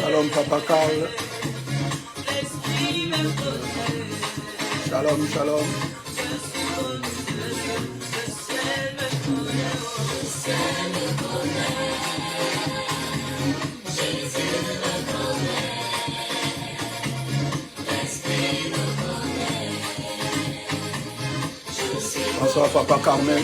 Shalom, Papa Carl. Shalom, shalom. Bonsoir, Papa Carmel.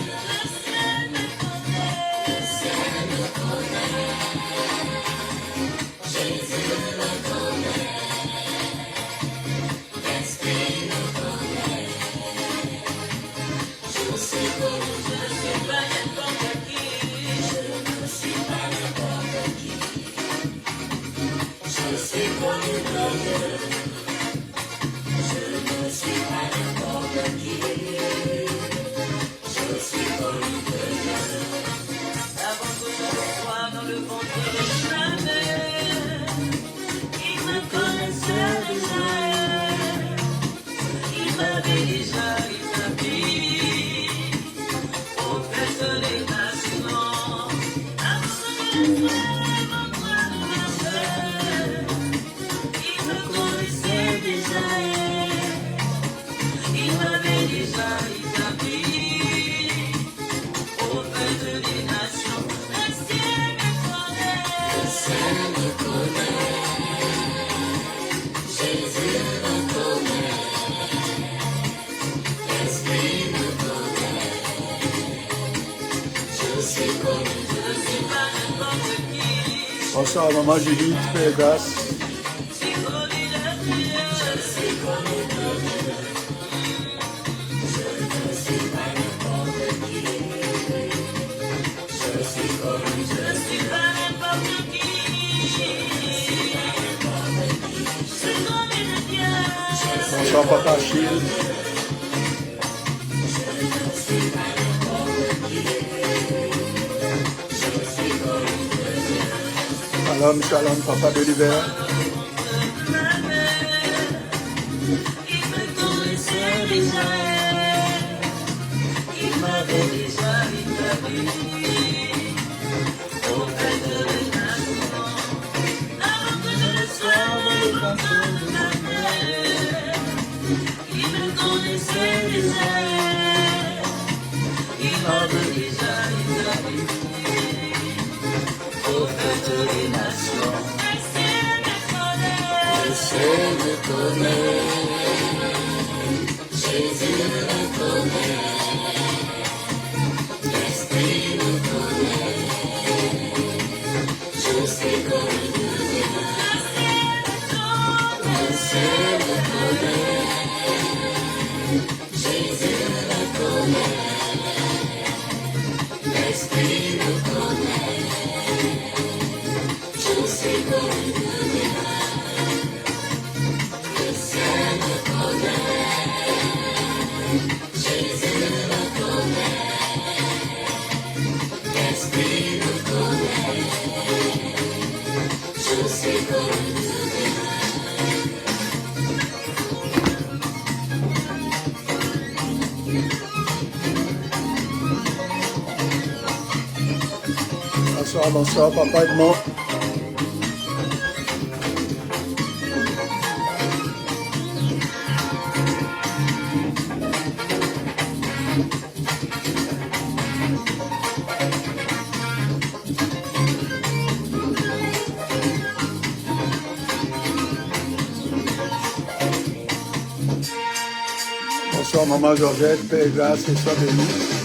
Bonsoir, Maman Judith, Père Grâce. Bonsoir, Papa Achille. Shalom, shalom, Papa de l'hiver. Bonsoir, bonsoir, Papa Edmond. Bonsoir, Maman Georgette, Père Grâce et sois bénie.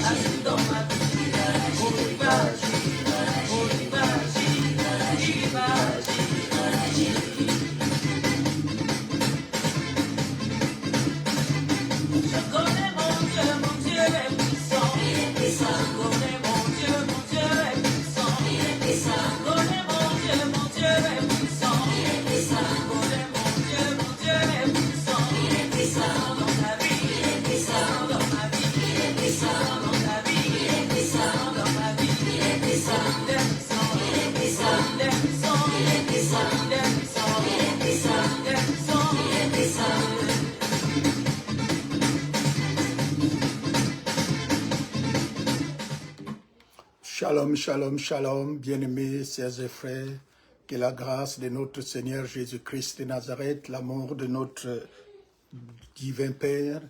Agis dans Shalom, shalom, shalom, bien-aimés, sœurs et frères, que la grâce de notre Seigneur Jésus-Christ de Nazareth, l'amour de notre divin Père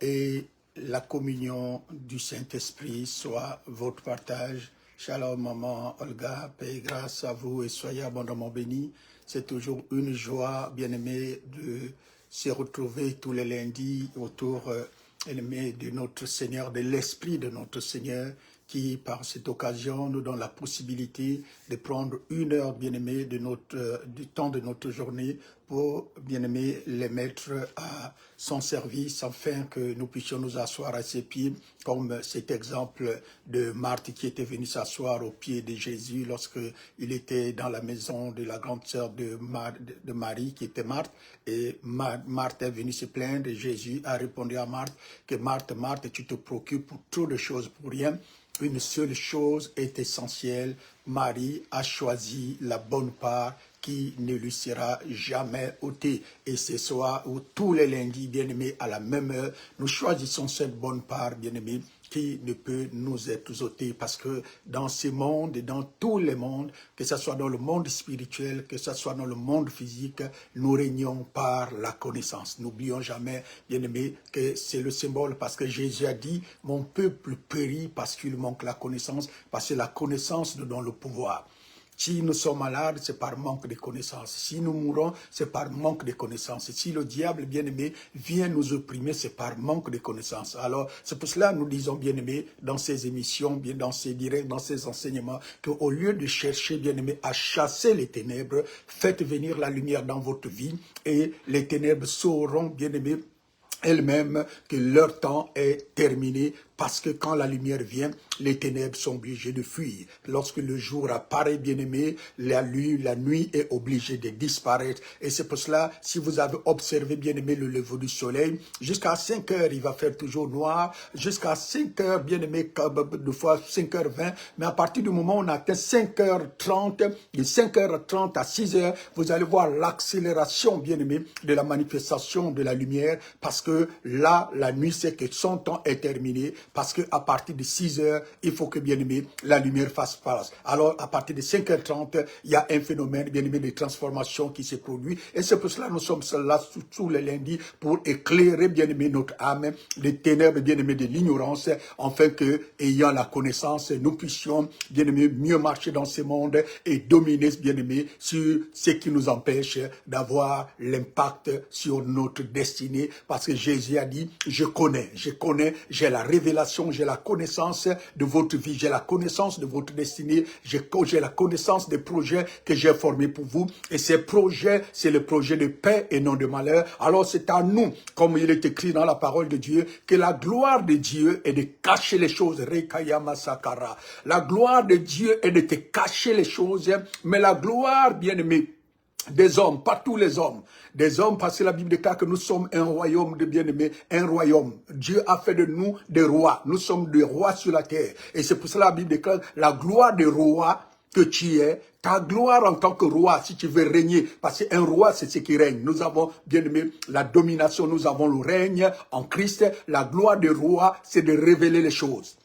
et la communion du Saint-Esprit soit votre partage. Shalom, maman Olga, paix et grâce à vous et soyez abondamment bénis. C'est toujours une joie, bien-aimés, de se retrouver tous les lundis autour de notre Seigneur, de l'Esprit de notre Seigneur, qui, par cette occasion, nous donne la possibilité de prendre une heure, bien-aimé, du temps de notre journée pour, bien-aimé, les mettre à son service afin que nous puissions nous asseoir à ses pieds, comme cet exemple de Marthe qui était venue s'asseoir aux pieds de Jésus lorsque il était dans la maison de la grande sœur de Marie, qui était Marthe, et Marthe est venue se plaindre, et Jésus a répondu à Marthe que Marthe, Marthe, tu te préoccupes pour trop de choses, pour rien. Une seule chose est essentielle. Marie a choisi la bonne part qui ne lui sera jamais ôtée. Et ce soir, ou tous les lundis, bien-aimés, à la même heure, nous choisissons cette bonne part, bien-aimés, qui ne peut nous être ôté, parce que dans ce monde et dans tous les mondes, que ce soit dans le monde spirituel, que ce soit dans le monde physique, nous régnons par la connaissance. N'oublions jamais, bien-aimés, que c'est le symbole, parce que Jésus a dit, mon peuple périt parce qu'il manque la connaissance, parce que la connaissance nous donne le pouvoir. Si nous sommes malades, c'est par manque de connaissances. Si nous mourons, c'est par manque de connaissances. Si le diable, bien-aimé, vient nous opprimer, c'est par manque de connaissances. Alors, c'est pour cela que nous disons, bien-aimé, dans ces émissions, bien dans ces directs, dans ces enseignements, qu'au lieu de chercher, bien-aimé, à chasser les ténèbres, faites venir la lumière dans votre vie et les ténèbres sauront, bien-aimé, elles-mêmes que leur temps est terminé, parce que quand la lumière vient, les ténèbres sont obligées de fuir. Lorsque le jour apparaît, bien-aimé, la nuit est obligée de disparaître. Et c'est pour cela, si vous avez observé, bien-aimé, le lever du soleil, jusqu'à 5 heures, il va faire toujours noir. Jusqu'à 5 heures, bien-aimé, de fois 5h20. Mais à partir du moment où on atteint 5h30, de 5h30 à 6h, vous allez voir l'accélération, bien-aimé, de la manifestation de la lumière, parce que là, la nuit, c'est que son temps est terminé. Parce qu'à partir de 6 heures, il faut que, bien-aimé, la lumière fasse place. Alors, à partir de 5h30, il y a un phénomène, bien-aimé, de transformation qui se produit. Et c'est pour cela que nous sommes là tous les lundis pour éclairer, bien-aimé, notre âme, les ténèbres, bien-aimé, de l'ignorance, afin que, ayant la connaissance, nous puissions, bien-aimé, mieux marcher dans ce monde et dominer, bien-aimé, sur ce qui nous empêche d'avoir l'impact sur notre destinée. Parce que Jésus a dit, je connais, j'ai la révélation, j'ai la connaissance de votre vie, j'ai la connaissance de votre destinée, j'ai la connaissance des projets que j'ai formés pour vous. Et ces projets, c'est le projet de paix et non de malheur. Alors c'est à nous, comme il est écrit dans la parole de Dieu, que la gloire de Dieu est de cacher les choses. La gloire de Dieu est de te cacher les choses, mais la gloire, bien-aimé, des hommes, pas tous les hommes, des hommes, parce que la Bible déclare que nous sommes un royaume de bien-aimés, un royaume. Dieu a fait de nous des rois, nous sommes des rois sur la terre. Et c'est pour cela que la Bible déclare la gloire des rois que tu es, ta gloire en tant que roi, si tu veux régner, parce qu'un roi, c'est ce qui règne. Nous avons, bien aimé, la domination, nous avons le règne en Christ. La gloire des rois, c'est de révéler les choses.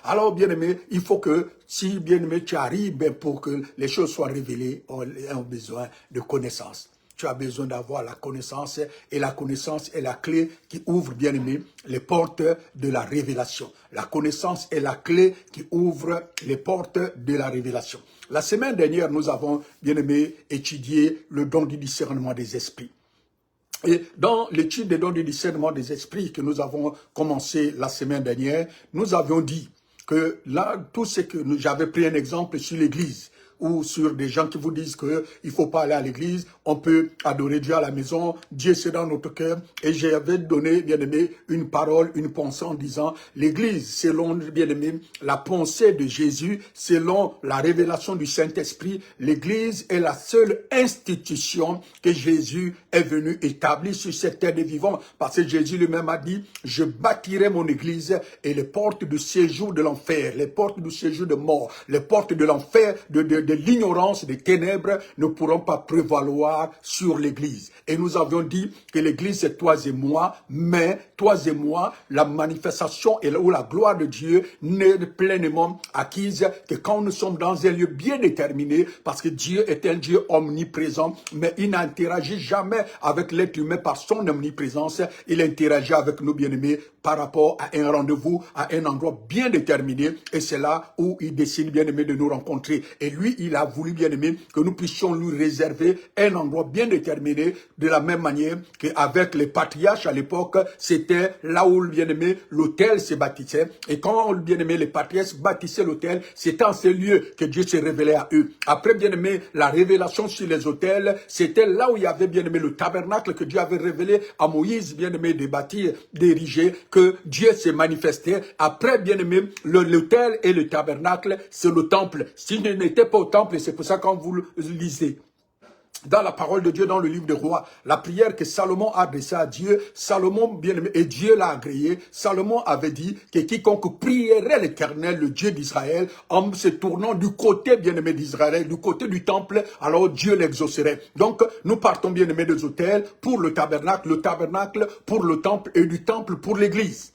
Alors, bien-aimé, il faut que, si, bien-aimé, tu arrives pour que les choses soient révélées, on a besoin de connaissance. Tu as besoin d'avoir la connaissance, et la connaissance est la clé qui ouvre, bien-aimé, les portes de la révélation. La connaissance est la clé qui ouvre les portes de la révélation. La semaine dernière, nous avons, bien-aimé, étudié le don du discernement des esprits. Et dans l'étude des dons du discernement des esprits que nous avons commencé la semaine dernière, nous avions dit que là, tout ce que j'avais pris un exemple sur l'Église, ou sur des gens qui vous disent qu'il ne faut pas aller à l'église, on peut adorer Dieu à la maison, Dieu c'est dans notre cœur. Et j'avais donné, bien aimé, une parole, une pensée en disant, l'église, selon, bien aimé, la pensée de Jésus, selon la révélation du Saint-Esprit, l'église est la seule institution que Jésus est venu établir sur cette terre des vivants. Parce que Jésus lui-même a dit, je bâtirai mon église et les portes du séjour de l'enfer, les portes du séjour de mort, les portes de l'enfer, de de l'ignorance, des ténèbres ne pourront pas prévaloir sur l'Église. Et nous avions dit que l'Église c'est toi et moi, mais toi et moi, la manifestation ou la gloire de Dieu n'est pleinement acquise que quand nous sommes dans un lieu bien déterminé, parce que Dieu est un Dieu omniprésent, mais il n'interagit jamais avec l'être humain par son omniprésence, il interagit avec nous bien-aimés par rapport à un rendez-vous, à un endroit bien déterminé, et c'est là où il décide bien-aimé de nous rencontrer. Et lui, il a voulu bien-aimé que nous puissions lui réserver un endroit bien déterminé, de la même manière qu'avec les patriarches à l'époque, c'était là où bien-aimé l'autel se bâtissait. Et quand bien-aimé les patriarches bâtissaient l'autel, c'était en ce lieu que Dieu se révélait à eux. Après bien-aimé la révélation sur les autels, c'était là où il y avait bien-aimé le tabernacle que Dieu avait révélé à Moïse, bien-aimé de bâtir, d'ériger, que Dieu s'est manifesté. Après bien-aimé l'autel et le tabernacle, c'est le temple. S'il n'était pas au temple, c'est pour ça quand vous lisez dans la parole de Dieu, dans le livre des rois, la prière que Salomon a adressée à Dieu, Salomon, bien-aimé, et Dieu l'a agréé, Salomon avait dit que quiconque prierait l'Éternel, le Dieu d'Israël, en se tournant du côté, bien-aimé, d'Israël, du côté du temple, alors Dieu l'exaucerait. Donc, nous partons, bien-aimé, des autels pour le tabernacle pour le temple, et du temple pour l'église.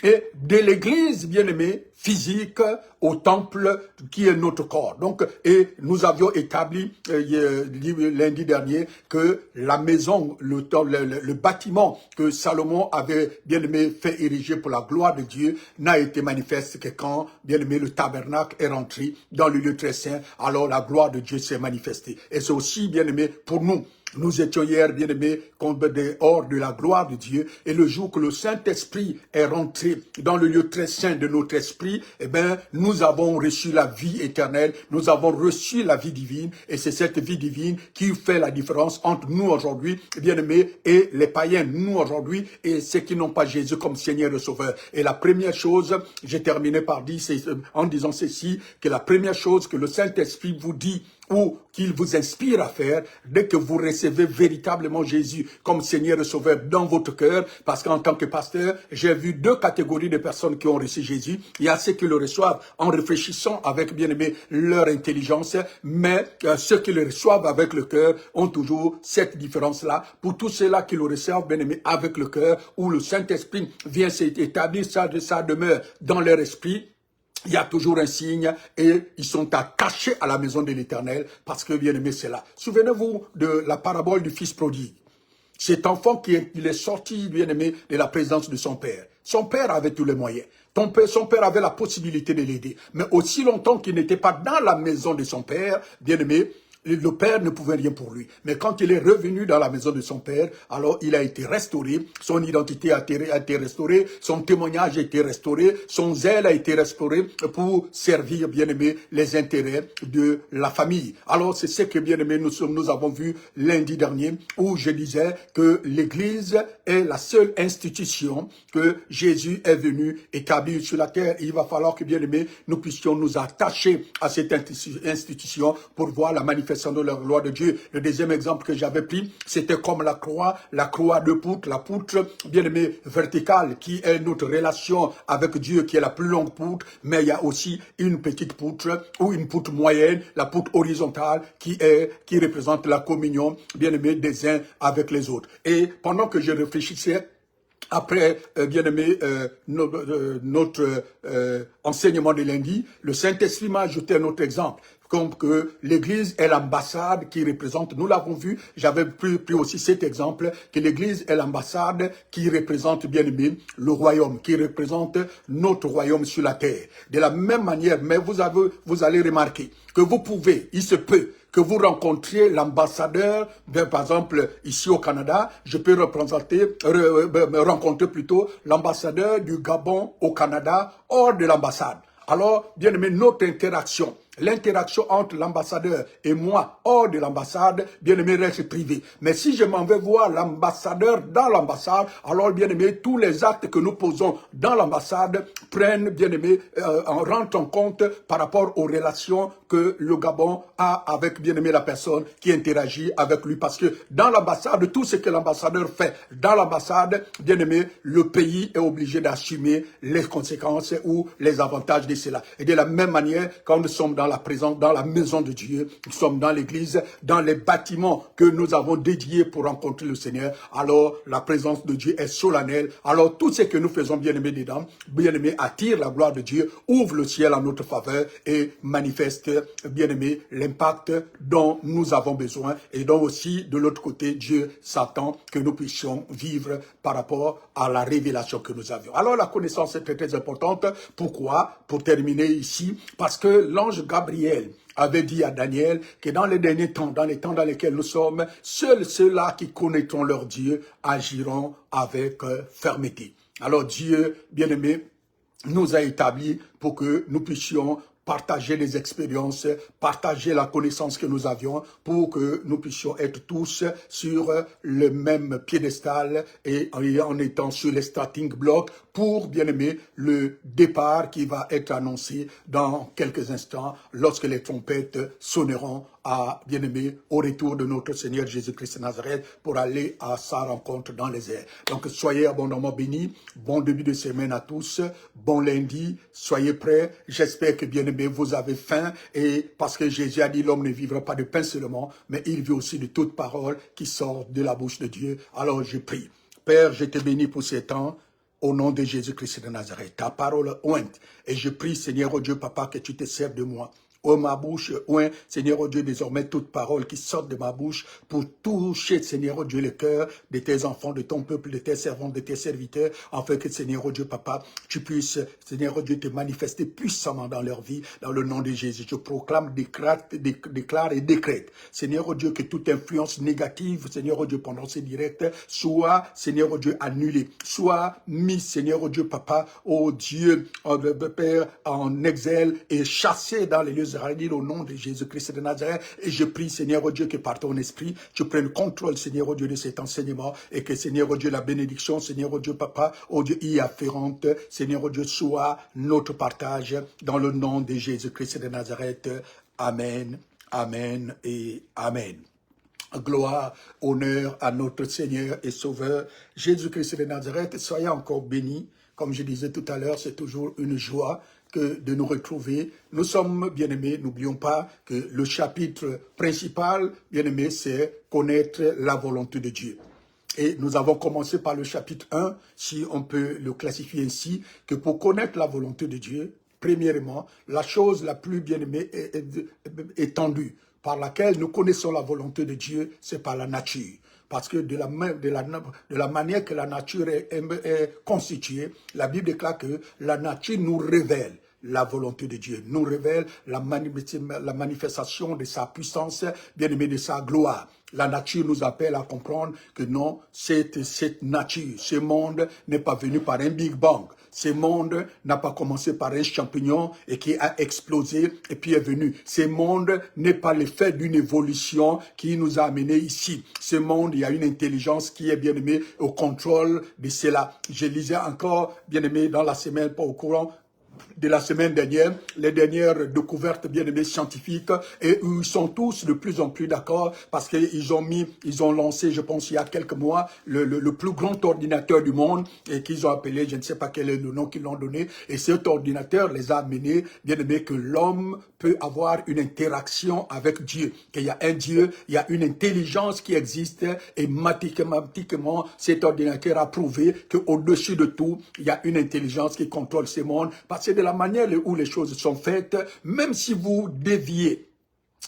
Et de l'église, bien-aimée, physique, au temple qui est notre corps. Donc, et nous avions établi lundi dernier que la maison, le bâtiment que Salomon avait bien-aimé fait ériger pour la gloire de Dieu n'a été manifeste que quand, bien-aimé, le tabernacle est rentré dans le lieu très saint, alors la gloire de Dieu s'est manifestée. Et c'est aussi, bien-aimé, pour nous. Nous étions hier, bien-aimés, hors de la gloire de Dieu. Et le jour que le Saint-Esprit est rentré dans le lieu très saint de notre esprit, eh bien, nous avons reçu la vie éternelle. Nous avons reçu la vie divine. Et c'est cette vie divine qui fait la différence entre nous aujourd'hui, bien-aimés, et les païens, nous aujourd'hui, et ceux qui n'ont pas Jésus comme Seigneur et Sauveur. Et la première chose, j'ai terminé par dire, en disant ceci, que la première chose que le Saint-Esprit vous dit, ou qu'il vous inspire à faire, dès que vous recevez véritablement Jésus comme Seigneur et Sauveur dans votre cœur, parce qu'en tant que pasteur, j'ai vu deux catégories de personnes qui ont reçu Jésus. Il y a ceux qui le reçoivent en réfléchissant avec, bien-aimé, leur intelligence, mais ceux qui le reçoivent avec le cœur ont toujours cette différence-là. Pour tous ceux-là qui le reçoivent, bien-aimé, avec le cœur, où le Saint-Esprit vient s'établir sa demeure dans leur esprit, il y a toujours un signe et ils sont attachés à la maison de l'Éternel parce que, bien aimé, c'est là. Souvenez-vous de la parabole du fils prodigue. Cet enfant il est sorti, bien aimé, de la présence de son père. Son père avait tous les moyens. Son père avait la possibilité de l'aider. Mais aussi longtemps qu'il n'était pas dans la maison de son père, bien aimé, le père ne pouvait rien pour lui. Mais quand il est revenu dans la maison de son père, alors il a été restauré, son identité a été restaurée, son témoignage a été restauré, son zèle a été restauré pour servir, bien-aimé, les intérêts de la famille. Alors c'est ce que, bien-aimé, nous avons vu lundi dernier, où je disais que l'Église est la seule institution que Jésus est venu établir sur la terre. Il va falloir que, bien-aimé, nous puissions nous attacher à cette institution pour voir la manifestation de la gloire de Dieu. Le deuxième exemple que j'avais pris, c'était comme la croix de poutre, la poutre, bien aimée, verticale, qui est notre relation avec Dieu, qui est la plus longue poutre, mais il y a aussi une petite poutre, ou une poutre moyenne, la poutre horizontale, qui représente la communion, bien aimée, des uns avec les autres. Et pendant que je réfléchissais, après, bien-aimé, notre enseignement de lundi, le Saint-Esprit m'a ajouté un autre exemple. Comme que l'Église est l'ambassade qui représente, nous l'avons vu, j'avais pris aussi cet exemple, que l'Église est l'ambassade qui représente, bien aimé, le royaume, qui représente notre royaume sur la terre. De la même manière, mais vous allez remarquer que vous pouvez, il se peut, que vous rencontriez l'ambassadeur, par exemple, ici au Canada, je peux rencontrer plutôt l'ambassadeur du Gabon au Canada, hors de l'ambassade. Alors, bien aimé, notre interaction, l'interaction entre l'ambassadeur et moi, hors de l'ambassade, bien aimé, reste privée. Mais si je m'en vais voir l'ambassadeur dans l'ambassade, alors, bien aimé, tous les actes que nous posons dans l'ambassade prennent, bien aimé, rentrent en compte par rapport aux relations que le Gabon a avec, bien aimé, la personne qui interagit avec lui. Parce que dans l'ambassade, tout ce que l'ambassadeur fait dans l'ambassade, bien aimé, le pays est obligé d'assumer les conséquences ou les avantages de cela. Et de la même manière, quand nous sommes dans dans la présence, dans la maison de Dieu, nous sommes dans l'église, dans les bâtiments que nous avons dédiés pour rencontrer le Seigneur, alors la présence de Dieu est solennelle. Alors tout ce que nous faisons, bien-aimés dedans, bien-aimés, attire la gloire de Dieu, ouvre le ciel en notre faveur et manifeste, bien-aimés, l'impact dont nous avons besoin et dont aussi, de l'autre côté, Dieu s'attend que nous puissions vivre par rapport à la révélation que nous avions. Alors la connaissance est très, très importante. Pourquoi? Pour terminer ici, parce que l'ange Gabriel avait dit à Daniel que dans les derniers temps, dans les temps dans lesquels nous sommes, seuls ceux-là qui connaîtront leur Dieu agiront avec fermeté. Alors Dieu, bien-aimé, nous a établis pour que nous puissions partager les expériences, partager la connaissance que nous avions pour que nous puissions être tous sur le même piédestal et en étant sur les starting blocks pour, bien aimé, le départ qui va être annoncé dans quelques instants lorsque les trompettes sonneront à, bien aimé, au retour de notre Seigneur Jésus-Christ de Nazareth pour aller à sa rencontre dans les airs. Donc soyez abondamment bénis, bon début de semaine à tous, bon lundi, soyez prêts, j'espère que bien aimé vous avez faim et parce que Jésus a dit l'homme ne vivra pas de pain seulement, mais il vit aussi de toute parole qui sort de la bouche de Dieu. Alors je prie. Père, je te bénis pour ces temps. Au nom de Jésus-Christ de Nazareth, ta parole ointe. Et je prie, Seigneur, oh Dieu, Papa, que tu te serves de moi. Oh, ma bouche, oint, Seigneur, oh Dieu, désormais, toute parole qui sort de ma bouche pour toucher, Seigneur, oh Dieu, le cœur de tes enfants, de ton peuple, de tes servants, de tes serviteurs, afin que, Seigneur, oh Dieu, Papa, tu puisses, Seigneur, oh Dieu, te manifester puissamment dans leur vie, dans le nom de Jésus. Je proclame, déclare et décrète, Seigneur, oh Dieu, que toute influence négative, Seigneur, oh Dieu, pendant ces directs, soit, Seigneur, oh Dieu, annulée, soit mise, Seigneur, oh Dieu, Papa, oh Dieu, oh Père, en exil et chassée dans les lieux au nom de Jésus-Christ de Nazareth. Et je prie, Seigneur, oh Dieu, que par ton esprit, tu prennes contrôle, Seigneur, oh Dieu, de cet enseignement et que, Seigneur, oh Dieu, la bénédiction, Seigneur, oh Dieu, Papa, oh Dieu, y afférente, Seigneur, oh Dieu, soit notre partage dans le nom de Jésus-Christ de Nazareth. Amen, amen et amen. Gloire, honneur à notre Seigneur et Sauveur, Jésus-Christ de Nazareth. Soyez encore bénis. Comme je disais tout à l'heure, c'est toujours une joie que de nous retrouver. Nous sommes, bien-aimés, n'oublions pas que le chapitre principal, bien-aimés, c'est connaître la volonté de Dieu. Et nous avons commencé par le chapitre 1, si on peut le classifier ainsi, que pour connaître la volonté de Dieu, premièrement, la chose la plus bien-aimée étendue par laquelle nous connaissons la volonté de Dieu, c'est par la nature. Parce que de la manière que la nature est constituée, la Bible déclare que la nature nous révèle la volonté de Dieu, nous révèle la manifestation de sa puissance, bien aimé, de sa gloire. La nature nous appelle à comprendre que non, cette nature, ce monde n'est pas venu par un Big Bang. Ce monde n'a pas commencé par un champignon et qui a explosé et puis est venu. Ce monde n'est pas l'effet d'une évolution qui nous a amenés ici. Ce monde, il y a une intelligence qui est bien aimée au contrôle de cela. Je lisais encore, bien aimé, dans la semaine, pas au courant de la semaine dernière, les dernières découvertes bien aimées scientifiques, et ils sont tous de plus en plus d'accord parce qu'ils ont lancé, je pense il y a quelques mois, le plus grand ordinateur du monde et qu'ils ont appelé, je ne sais pas quel est le nom qu'ils l'ont donné, et cet ordinateur les a amenés, bien aimés, que l'homme peut avoir une interaction avec Dieu, qu'il y a un Dieu, il y a une intelligence qui existe et mathématiquement cet ordinateur a prouvé qu'au-dessus de tout, il y a une intelligence qui contrôle ce monde parce que de la manière où les choses sont faites, même si vous déviez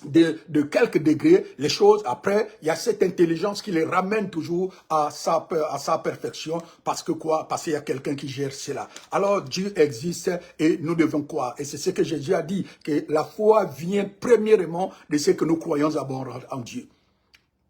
de quelques degrés, les choses, après, il y a cette intelligence qui les ramène toujours à sa perfection. Parce que quoi? Parce qu'il y a quelqu'un qui gère cela. Alors, Dieu existe et nous devons croire. Et c'est ce que Jésus a dit, que la foi vient premièrement de ce que nous croyons d'abord en Dieu.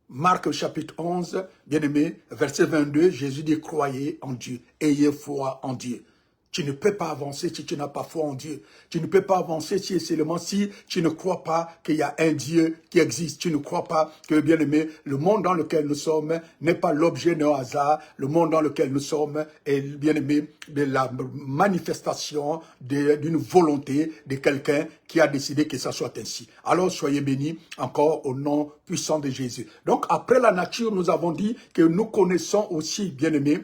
Marc chapitre 11, bien aimé, verset 22, Jésus dit, croyez en Dieu, ayez foi en Dieu. Tu ne peux pas avancer si tu n'as pas foi en Dieu. Tu ne peux pas avancer si et seulement si tu ne crois pas qu'il y a un Dieu qui existe. Tu ne crois pas que, bien aimé, le monde dans lequel nous sommes n'est pas l'objet d'un hasard. Le monde dans lequel nous sommes est, bien aimé, de la manifestation d'une volonté de quelqu'un qui a décidé que ça soit ainsi. Alors soyez bénis encore au nom puissant de Jésus. Donc après la nature, nous avons dit que nous connaissons aussi, bien aimé,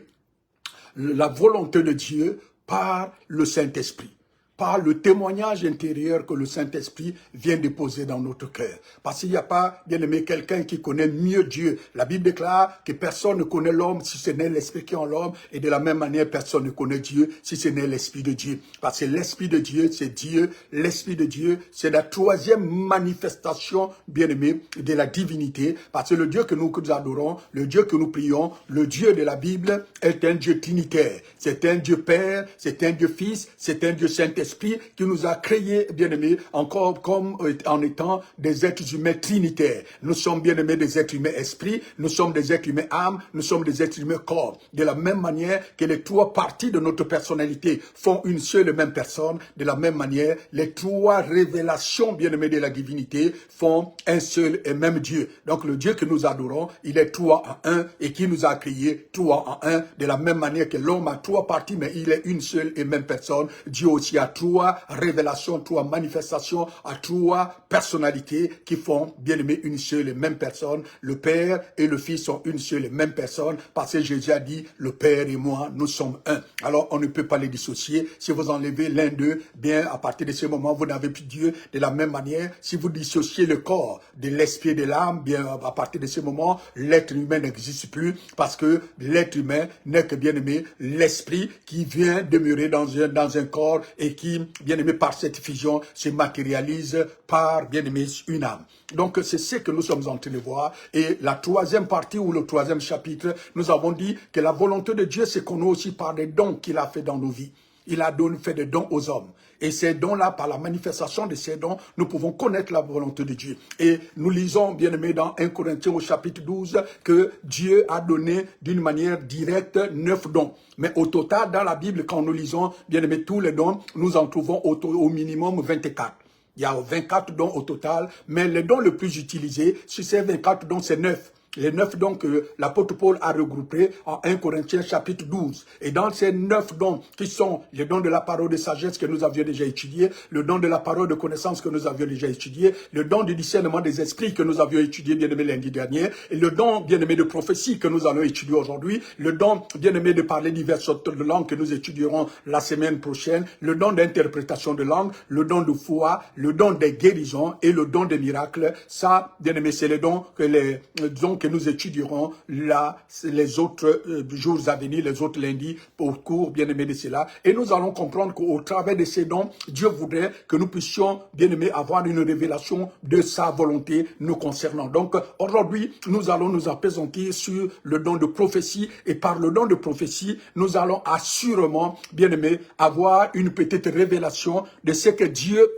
la volonté de Dieu par le Saint-Esprit. par le témoignage intérieur que le Saint-Esprit vient déposer dans notre cœur. Parce qu'il n'y a pas, bien aimé, quelqu'un qui connaît mieux Dieu. La Bible déclare que personne ne connaît l'homme si ce n'est l'Esprit qui est en l'homme, et de la même manière, personne ne connaît Dieu si ce n'est l'Esprit de Dieu. Parce que l'Esprit de Dieu, c'est Dieu. L'Esprit de Dieu, c'est la troisième manifestation, bien aimé, de la divinité. Parce que le Dieu que nous adorons, le Dieu que nous prions, le Dieu de la Bible est un Dieu trinitaire. C'est un Dieu Père, c'est un Dieu Fils, c'est un Dieu Saint-Esprit qui nous a créés, bien-aimés, encore comme en étant des êtres humains trinitaires. Nous sommes, bien-aimés, des êtres humains esprit, nous sommes des êtres humains âme, nous sommes des êtres humains corps. De la même manière que les trois parties de notre personnalité font une seule et même personne, de la même manière, les trois révélations, bien-aimés, de la divinité font un seul et même Dieu. Donc le Dieu que nous adorons, il est trois en un et qui nous a créés trois en un, de la même manière que l'homme a trois parties, mais il est une seule et même personne. Dieu aussi a trois révélations, trois manifestations, à trois personnalités qui font, bien aimé, une seule et même personne. Le Père et le Fils sont une seule et même personne, parce que Jésus a dit, le Père et moi, nous sommes un. Alors, on ne peut pas les dissocier. Si vous enlevez l'un d'eux, bien, à partir de ce moment, vous n'avez plus Dieu. De la même manière, si vous dissociez le corps de l'esprit et de l'âme, bien, à partir de ce moment, l'être humain n'existe plus, parce que l'être humain n'est que, bien aimé, l'esprit qui vient demeurer dans un corps et qui, bien aimé, par cette fusion, se matérialise par, bien aimé, une âme. Donc, c'est ce que nous sommes en train de voir. Et la troisième partie ou le troisième chapitre, nous avons dit que la volonté de Dieu, c'est qu'on a aussi par des dons qu'il a fait dans nos vies. Il a fait des dons aux hommes. Et ces dons-là, par la manifestation de ces dons, nous pouvons connaître la volonté de Dieu. Et nous lisons, bien aimé, dans 1 Corinthiens au chapitre 12, que Dieu a donné d'une manière directe 9 dons. Mais au total, dans la Bible, quand nous lisons, bien aimé, tous les dons, nous en trouvons au minimum 24. Il y a 24 dons au total, mais le don le plus utilisé, sur ces 24 dons, c'est 9. Les 9 dons que l'apôtre Paul a regroupés en 1 Corinthiens chapitre 12. Et dans ces 9 dons, qui sont les dons de la parole de sagesse que nous avions déjà étudié, le don de la parole de connaissance que nous avions déjà étudié, le don du discernement des esprits que nous avions étudié, bien-aimé, lundi dernier, et le don, bien-aimé, de prophétie que nous allons étudier aujourd'hui, le don, bien-aimé, de parler diverses sortes de langues que nous étudierons la semaine prochaine, le don d'interprétation de langue, le don de foi, le don des guérisons et le don des miracles. Ça, bien-aimé, c'est les dons que nous étudierons là, les autres jours à venir, les autres lundis, au cours, bien-aimé, de cela. Et nous allons comprendre qu'au travers de ces dons, Dieu voudrait que nous puissions, bien-aimé, avoir une révélation de sa volonté nous concernant. Donc, aujourd'hui, nous allons nous appesantir sur le don de prophétie. Et par le don de prophétie, nous allons assurément, bien-aimé, avoir une petite révélation de ce que Dieu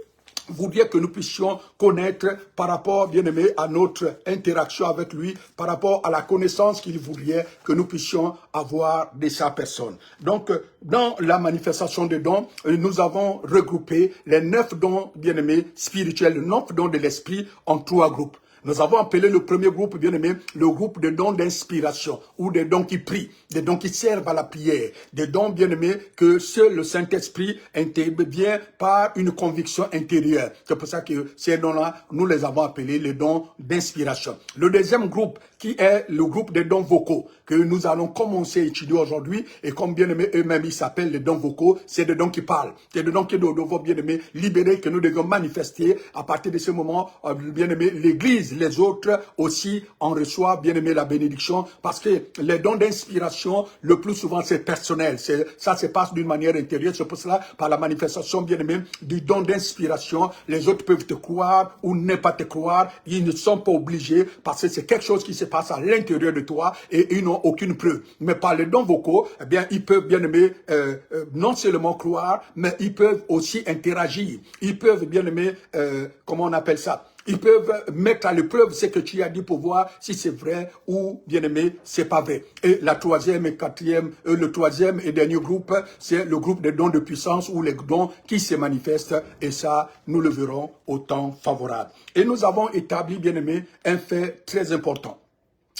voudrait que nous puissions connaître par rapport, bien aimé, à notre interaction avec lui, par rapport à la connaissance qu'il voudrait que nous puissions avoir de sa personne. Donc, dans la manifestation des dons, nous avons regroupé les 9 dons, bien aimés, spirituels, les 9 dons de l'esprit en 3 groupes. Nous avons appelé le premier groupe, bien aimé, le groupe de dons d'inspiration, ou des dons qui prient, des dons qui servent à la prière, des dons, bien aimés, que seul le Saint-Esprit intègre bien par une conviction intérieure. C'est pour ça que ces dons-là, nous les avons appelés les dons d'inspiration. Le deuxième groupe, qui est le groupe des dons vocaux, que nous allons commencer à étudier aujourd'hui, et comme bien aimé, eux-mêmes, ils s'appellent les dons vocaux, c'est des dons qui parlent, c'est des dons que nous devons, bien aimé, libérer, que nous devons manifester. À partir de ce moment, bien aimé, l'Église, les autres aussi en reçoivent, bien aimé, la bénédiction, parce que les dons d'inspiration, le plus souvent, c'est personnel. Ça se passe d'une manière intérieure. C'est pour cela, par la manifestation, bien aimé, du don d'inspiration, les autres peuvent te croire ou ne pas te croire. Ils ne sont pas obligés, parce que c'est quelque chose qui se passe à l'intérieur de toi et ils n'ont aucune preuve. Mais par les dons vocaux, eh bien, ils peuvent, bien aimé, non seulement croire, mais ils peuvent aussi interagir. Ils peuvent, bien aimé, comment on appelle ça? Ils peuvent mettre à l'épreuve ce que tu as dit pour voir si c'est vrai ou, bien aimé, c'est pas vrai. Et la troisième et quatrième, le troisième et dernier groupe, c'est le groupe des dons de puissance ou les dons qui se manifestent. Et ça, nous le verrons au temps favorable. Et nous avons établi, bien aimé, un fait très important.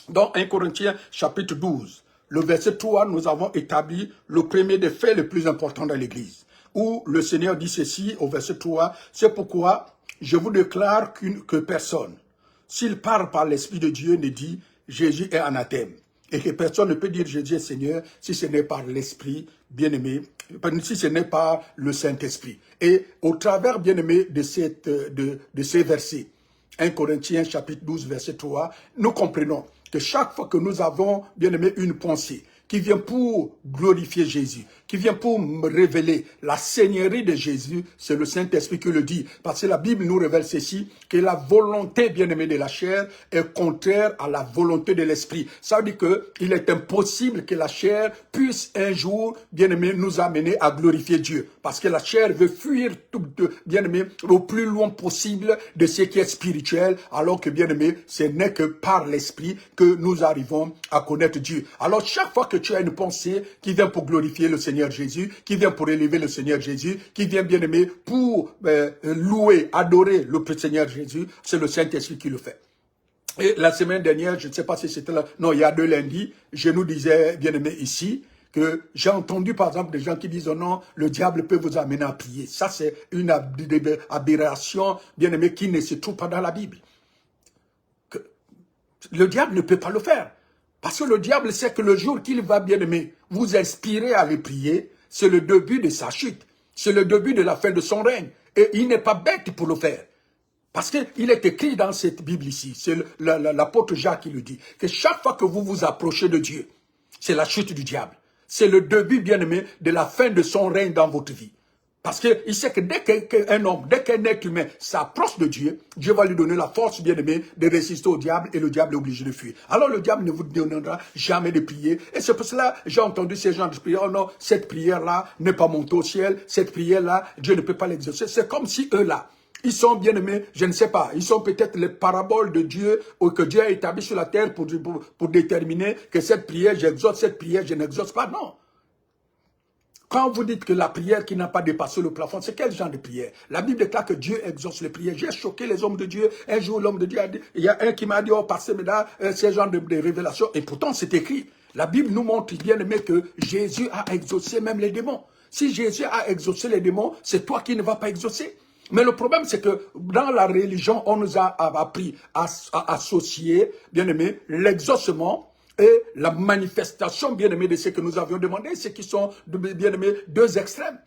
Dans 1 Corinthiens chapitre 12, le verset 3, nous avons établi le premier des faits les plus importants dans l'Église. Où le Seigneur dit ceci au verset 3, c'est pourquoi je vous déclare que personne, s'il parle par l'Esprit de Dieu, ne dit Jésus est anathème. Et que personne ne peut dire Jésus est Seigneur si ce n'est par l'Esprit, bien-aimé, si ce n'est pas le Saint-Esprit. Et au travers, bien-aimé, de ces versets, 1 Corinthiens chapitre 12, verset 3, nous comprenons que chaque fois que nous avons, bien-aimé, une pensée qui vient pour glorifier Jésus, qui vient pour me révéler la seigneurie de Jésus, c'est le Saint-Esprit qui le dit. Parce que la Bible nous révèle ceci, que la volonté bien-aimée de la chair est contraire à la volonté de l'Esprit. Ça veut dire qu'il est impossible que la chair puisse un jour, bien-aimé, nous amener à glorifier Dieu. Parce que la chair veut fuir, bien-aimé, au plus loin possible de ce qui est spirituel, alors que, bien-aimé, ce n'est que par l'Esprit que nous arrivons à connaître Dieu. Alors, chaque fois que tu as une pensée qui vient pour glorifier le Seigneur Jésus, qui vient pour élever le Seigneur Jésus, qui vient, bien aimé, pour louer, adorer le Seigneur Jésus, c'est le Saint-Esprit qui le fait. Et la semaine dernière, je ne sais pas si c'était là, non, il y a 2 lundis, je nous disais, bien aimé, ici, que j'ai entendu par exemple des gens qui disent oh non, le diable peut vous amener à prier. Ça, c'est une aberration, bien aimé, qui ne se trouve pas dans la Bible. Le diable ne peut pas le faire. Parce que le diable sait que le jour qu'il va, bien aimer, vous inspirer à les prier, c'est le début de sa chute. C'est le début de la fin de son règne. Et il n'est pas bête pour le faire. Parce qu'il est écrit dans cette Bible ici, c'est l'apôtre Jacques qui le dit, que chaque fois que vous vous approchez de Dieu, c'est la chute du diable. C'est le début, bien aimé, de la fin de son règne dans votre vie. Parce qu'il sait que dès qu'un homme, dès qu'un être humain s'approche de Dieu, Dieu va lui donner la force, bien aimé, de résister au diable et le diable est obligé de fuir. Alors le diable ne vous donnera jamais de prier. Et c'est pour cela j'ai entendu ces gens de prier. Oh non, cette prière-là n'est pas montée au ciel. Cette prière-là, Dieu ne peut pas l'exaucer. C'est comme si eux-là, ils sont bien aimés, je ne sais pas, ils sont peut-être les paraboles de Dieu ou que Dieu a établi sur la terre pour déterminer que cette prière, j'exauce, cette prière, je n'exauce pas. Non. Quand vous dites que la prière qui n'a pas dépassé le plafond, c'est quel genre de prière? La Bible déclare que Dieu exauce les prières. J'ai choqué les hommes de Dieu. Un jour, l'homme de Dieu a dit, il y a un qui m'a dit, oh, passez maintenant, ces genres de révélations. Et pourtant, c'est écrit. La Bible nous montre bien aimé que Jésus a exaucé même les démons. Si Jésus a exaucé les démons, c'est toi qui ne vas pas exaucer. Mais le problème, c'est que dans la religion, on nous a appris à associer, bien aimé, l'exaucement et la manifestation, bien aimé, de ce que nous avions demandé, ce qui sont, bien aimé, 2 extrêmes.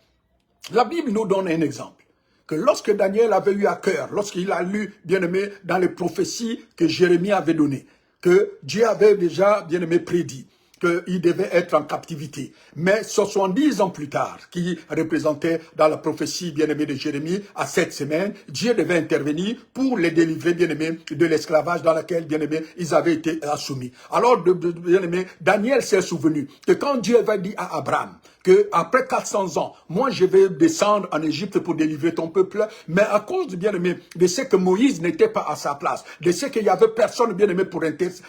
La Bible nous donne un exemple. Que lorsque Daniel avait eu à cœur, lorsqu'il a lu, bien aimé, dans les prophéties que Jérémie avait données, que Dieu avait déjà, bien aimé, prédit qu'il devait être en captivité. Mais 70 ans plus tard, qui représentait dans la prophétie bien-aimée de Jérémie, à 7 semaines, Dieu devait intervenir pour les délivrer, bien-aimés, de l'esclavage dans lequel, bien-aimés, ils avaient été soumis. Alors, bien-aimé, Daniel s'est souvenu que quand Dieu avait dit à Abraham, que après 400 ans, moi je vais descendre en Égypte pour délivrer ton peuple, mais à cause, bien-aimé, de ce que Moïse n'était pas à sa place, de ce qu'il y avait personne, bien-aimé, pour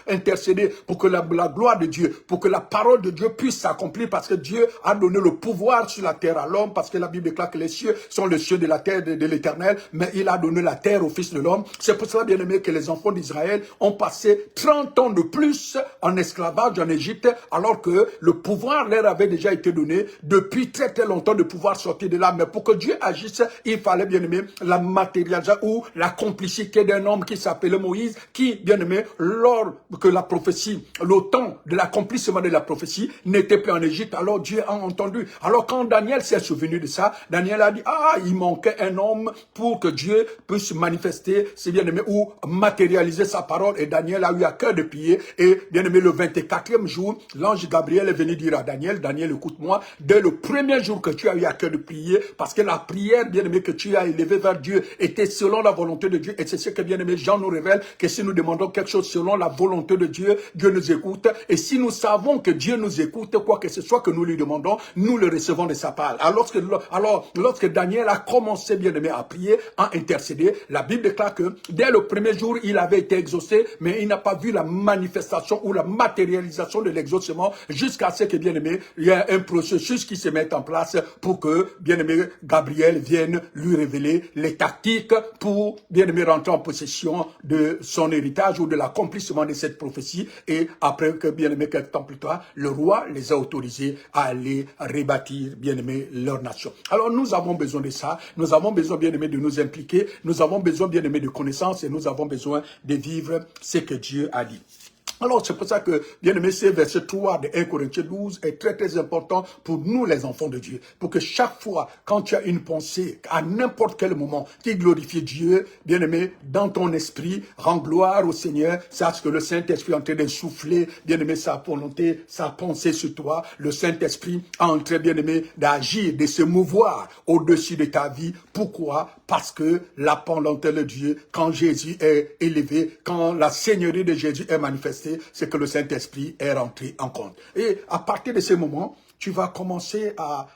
intercéder, pour que la gloire de Dieu, pour que la parole de Dieu puisse s'accomplir, parce que Dieu a donné le pouvoir sur la terre à l'homme, parce que la Bible déclare que les cieux sont les cieux de la terre de l'Éternel, mais il a donné la terre au Fils de l'homme. C'est pour cela, bien-aimé, que les enfants d'Israël ont passé 30 ans de plus en esclavage en Égypte, alors que le pouvoir leur avait déjà été donné depuis très très longtemps de pouvoir sortir de là. Mais pour que Dieu agisse, il fallait, bien aimé, la matérialisation ou la complicité d'un homme qui s'appelait Moïse, qui, bien aimé, lors que la prophétie, le temps de l'accomplissement de la prophétie n'était plus en Égypte, alors Dieu a entendu. Alors quand Daniel s'est souvenu de ça, Daniel a dit, ah, il manquait un homme pour que Dieu puisse manifester, c'est bien aimé, ou matérialiser sa parole. Et Daniel a eu à cœur de prier. Et bien aimé, le 24e jour, l'ange Gabriel est venu dire à Daniel, Daniel, écoute-moi, dès le premier jour que tu as eu à cœur de prier, parce que la prière, bien-aimé, que tu as élevée vers Dieu était selon la volonté de Dieu. Et c'est ce que, bien-aimé, Jean nous révèle, que si nous demandons quelque chose selon la volonté de Dieu, Dieu nous écoute. Et si nous savons que Dieu nous écoute, quoi que ce soit que nous lui demandons, nous le recevons de sa part. Alors lorsque Daniel a commencé, bien-aimé, à prier, à intercéder, la Bible déclare que dès le premier jour, il avait été exaucé, mais il n'a pas vu la manifestation ou la matérialisation de l'exaucement jusqu'à ce que, bien-aimé, il y ait un processus qui se met en place pour que, bien-aimé, Gabriel vienne lui révéler les tactiques pour, bien-aimé, rentrer en possession de son héritage ou de l'accomplissement de cette prophétie. Et après que, bien-aimé, quelques temps plus tard, le roi les a autorisés à aller rebâtir, bien-aimé, leur nation. Alors nous avons besoin de ça. Nous avons besoin, bien-aimé, de nous impliquer. Nous avons besoin, bien-aimé, de connaissances et nous avons besoin de vivre ce que Dieu a dit. Alors, c'est pour ça que, bien aimé, ce verset 3 de 1 Corinthiens 12 est très, très important pour nous, les enfants de Dieu. Pour que chaque fois, quand tu as une pensée, à n'importe quel moment, tu glorifies Dieu, bien aimé, dans ton esprit, rends gloire au Seigneur, sache que le Saint-Esprit est en train de souffler, bien aimé, sa volonté, sa pensée sur toi. Le Saint-Esprit est en train, bien aimé, d'agir, de se mouvoir au-dessus de ta vie. Pourquoi? Parce que la volonté de Dieu, quand Jésus est élevé, quand la Seigneurie de Jésus est manifestée, c'est que le Saint-Esprit est rentré en compte. Et à partir de ce moment, tu vas commencer à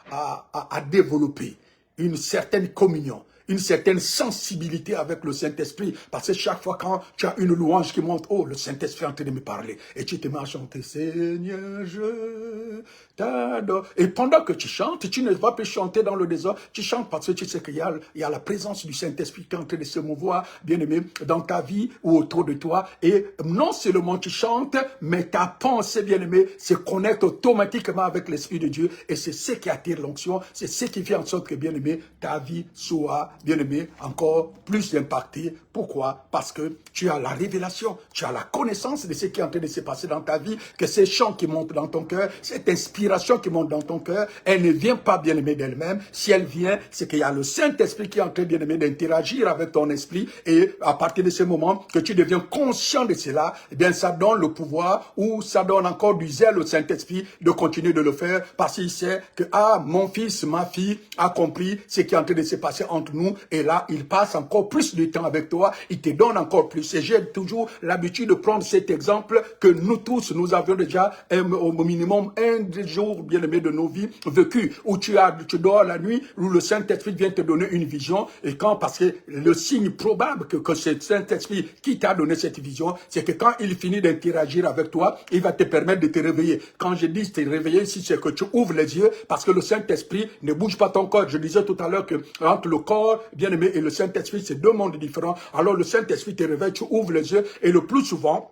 développer une certaine communion, une certaine sensibilité avec le Saint-Esprit. Parce que chaque fois quand tu as une louange qui monte, oh, le Saint-Esprit est en train de me parler. Et tu te mets à chanter, Seigneur, je t'adore. Et pendant que tu chantes, tu ne vas plus chanter dans le désordre. Tu chantes parce que tu sais qu'il y a la présence du Saint-Esprit qui est en train de se mouvoir, bien aimé, dans ta vie ou autour de toi. Et non seulement tu chantes, mais ta pensée, bien aimé, se connecte automatiquement avec l'Esprit de Dieu. Et c'est ce qui attire l'onction. C'est ce qui fait en sorte que, bien aimé, ta vie soit, bien aimé, encore plus impactée. Pourquoi? Parce que tu as la révélation, tu as la connaissance de ce qui est en train de se passer dans ta vie, que ces chants qui montent dans ton cœur, cette inspiration qui monte dans ton cœur, elle ne vient pas, bien aimé, d'elle-même. Si elle vient, c'est qu'il y a le Saint-Esprit qui est en train, bien aimé, d'interagir avec ton esprit. Et à partir de ce moment que tu deviens conscient de cela, eh bien, ça donne le pouvoir ou ça donne encore du zèle au Saint-Esprit de continuer de le faire parce qu'il sait que, ah, mon fils, ma fille a compris ce qui est en train de se passer entre nous. Et là, il passe encore plus de temps avec toi. Il te donne encore plus. Et j'ai toujours l'habitude de prendre cet exemple que nous tous, nous avions déjà au minimum un jour, bien aimé, de nos vies vécu, où tu dors la nuit, où le Saint-Esprit vient te donner une vision. Et quand, parce que le signe probable que ce Saint-Esprit qui t'a donné cette vision, c'est que quand il finit d'interagir avec toi, il va te permettre de te réveiller. Quand je dis te réveiller ici, c'est que tu ouvres les yeux, parce que le Saint-Esprit ne bouge pas ton corps. Je disais tout à l'heure que entre le corps, bien aimé, et le Saint-Esprit, c'est deux mondes différents. Alors le Saint-Esprit te réveille, tu ouvres les yeux, et le plus souvent,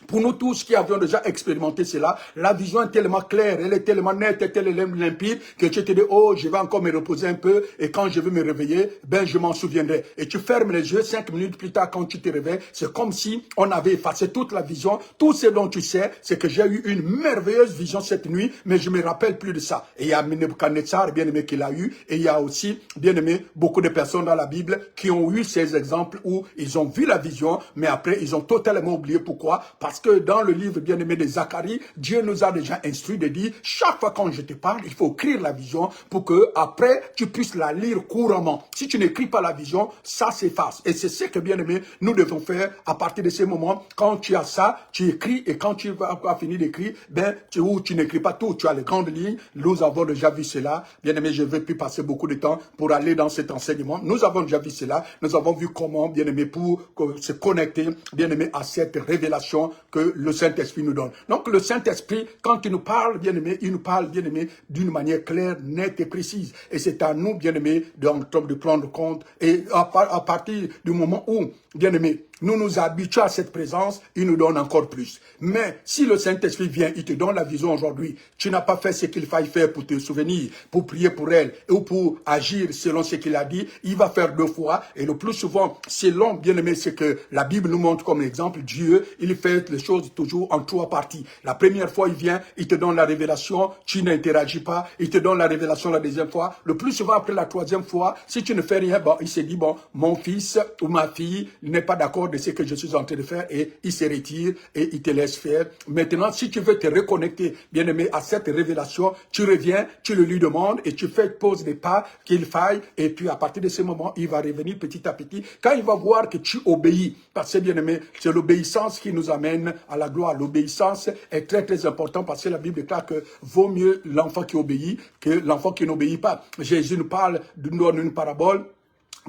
pour nous tous qui avions déjà expérimenté cela, la vision est tellement claire, elle est tellement nette, elle est tellement limpide que tu te dis, oh, je vais encore me reposer un peu et quand je vais me réveiller, ben je m'en souviendrai. Et tu fermes les yeux, 5 minutes plus tard quand tu te réveilles, c'est comme si on avait effacé toute la vision. Tout ce dont tu sais, c'est que j'ai eu une merveilleuse vision cette nuit, mais je me rappelle plus de ça. Et il y a Nebuchadnezzar, bien aimé, qui l'a eu, et il y a aussi, bien aimé, beaucoup de personnes dans la Bible qui ont eu ces exemples où ils ont vu la vision, mais après ils ont totalement oublié. Pourquoi? Parce que dans le livre bien-aimé de Zacharie, Dieu nous a déjà instruit de dire, chaque fois quand je te parle, il faut écrire la vision pour que après tu puisses la lire couramment. Si tu n'écris pas la vision, ça s'efface. Et c'est ce que bien-aimé, nous devons faire à partir de ces moments. Quand tu as ça, tu écris et quand tu vas finir d'écrire, ben, tu n'écris pas tout, tu as les grandes lignes. Nous avons déjà vu cela. Bien-aimé, je ne vais plus passer beaucoup de temps pour aller dans cet enseignement. Nous avons déjà vu cela. Nous avons vu comment, bien-aimé, pour se connecter, bien-aimé, à cette révélation que le Saint-Esprit nous donne. Donc le Saint-Esprit, quand il nous parle, bien-aimé, il nous parle, bien-aimé, d'une manière claire, nette et précise. Et c'est à nous, bien-aimé, de prendre compte. Et à partir du moment où, bien-aimé, nous nous habituons à cette présence, il nous donne encore plus. Mais si le Saint-Esprit vient, il te donne la vision aujourd'hui, tu n'as pas fait ce qu'il faille faire pour te souvenir, pour prier pour elle, ou pour agir selon ce qu'il a dit, il va faire 2 fois. Et le plus souvent, selon, bien-aimé, ce que la Bible nous montre comme exemple, Dieu, il fait les choses toujours en 3 parties. La première fois, il vient, il te donne la révélation, tu n'interagis pas, il te donne la révélation la deuxième fois. Le plus souvent, après la 3e fois, si tu ne fais rien, bon, il se dit, bon, mon fils ou ma fille n'est pas d'accord de ce que je suis en train de faire et il se retire et il te laisse faire. Maintenant, si tu veux te reconnecter, bien-aimé, à cette révélation, tu reviens, tu le lui demandes et tu poses des pas qu'il faille et puis à partir de ce moment, il va revenir petit à petit. Quand il va voir que tu obéis, parce que bien-aimé, c'est l'obéissance qui nous amène à la gloire. L'obéissance est très très important parce que la Bible déclare que vaut mieux l'enfant qui obéit que l'enfant qui n'obéit pas. Jésus nous parle d'une parabole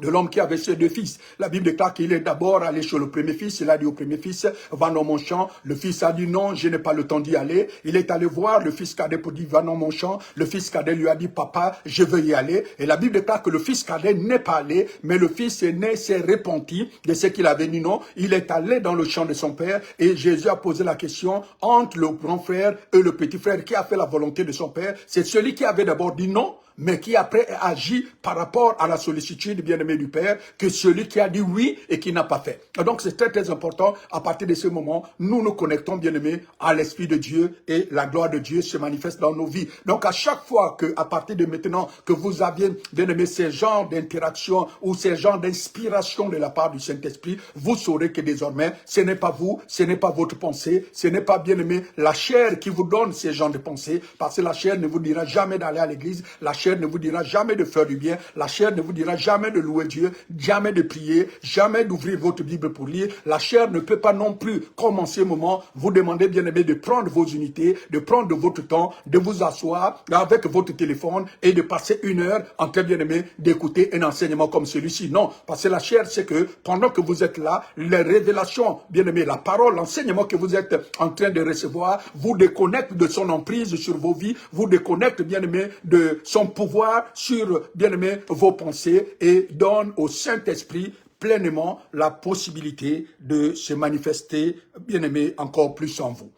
de l'homme qui avait ses 2 fils. La Bible déclare qu'il est d'abord allé chez le premier fils. Il a dit au premier fils, va dans mon champ. Le fils a dit non, je n'ai pas le temps d'y aller. Il est allé voir le fils cadet pour dire, va dans mon champ. Le fils cadet lui a dit, papa, je veux y aller. Et la Bible déclare que le fils cadet n'est pas allé, mais le fils aîné s'est repenti de ce qu'il avait dit non. Il est allé dans le champ de son père et Jésus a posé la question entre le grand frère et le petit frère qui a fait la volonté de son père. C'est celui qui avait d'abord dit non. mais qui après agit par rapport à la sollicitude bien-aimé du Père que celui qui a dit oui et qui n'a pas fait. Et donc c'est très très important, à partir de ce moment, nous nous connectons bien-aimé à l'Esprit de Dieu et la gloire de Dieu se manifeste dans nos vies. Donc à chaque fois que, à partir de maintenant, que vous aviez bien-aimé ces genres d'interaction ou ces genres d'inspiration de la part du Saint-Esprit, vous saurez que désormais, ce n'est pas vous, ce n'est pas votre pensée, ce n'est pas bien-aimé la chair qui vous donne ces genres de pensées, parce que la chair ne vous dira jamais d'aller à l'église, la chair ne vous dira jamais de faire du bien, la chair ne vous dira jamais de louer Dieu, jamais de prier, jamais d'ouvrir votre Bible pour lire. La chair ne peut pas non plus, comme en ce moment, vous demander bien-aimé de prendre vos unités, de prendre votre temps, de vous asseoir avec votre téléphone et de passer une heure en train bien-aimé d'écouter un enseignement comme celui-ci. Non, parce que la chair, c'est que pendant que vous êtes là, les révélations, bien-aimé, la parole, l'enseignement que vous êtes en train de recevoir, vous déconnecte de son emprise sur vos vies, vous déconnecte, bien-aimé, de son pouvoir sur, bien-aimé, vos pensées et donne au Saint-Esprit pleinement la possibilité de se manifester, bien-aimé, encore plus en vous.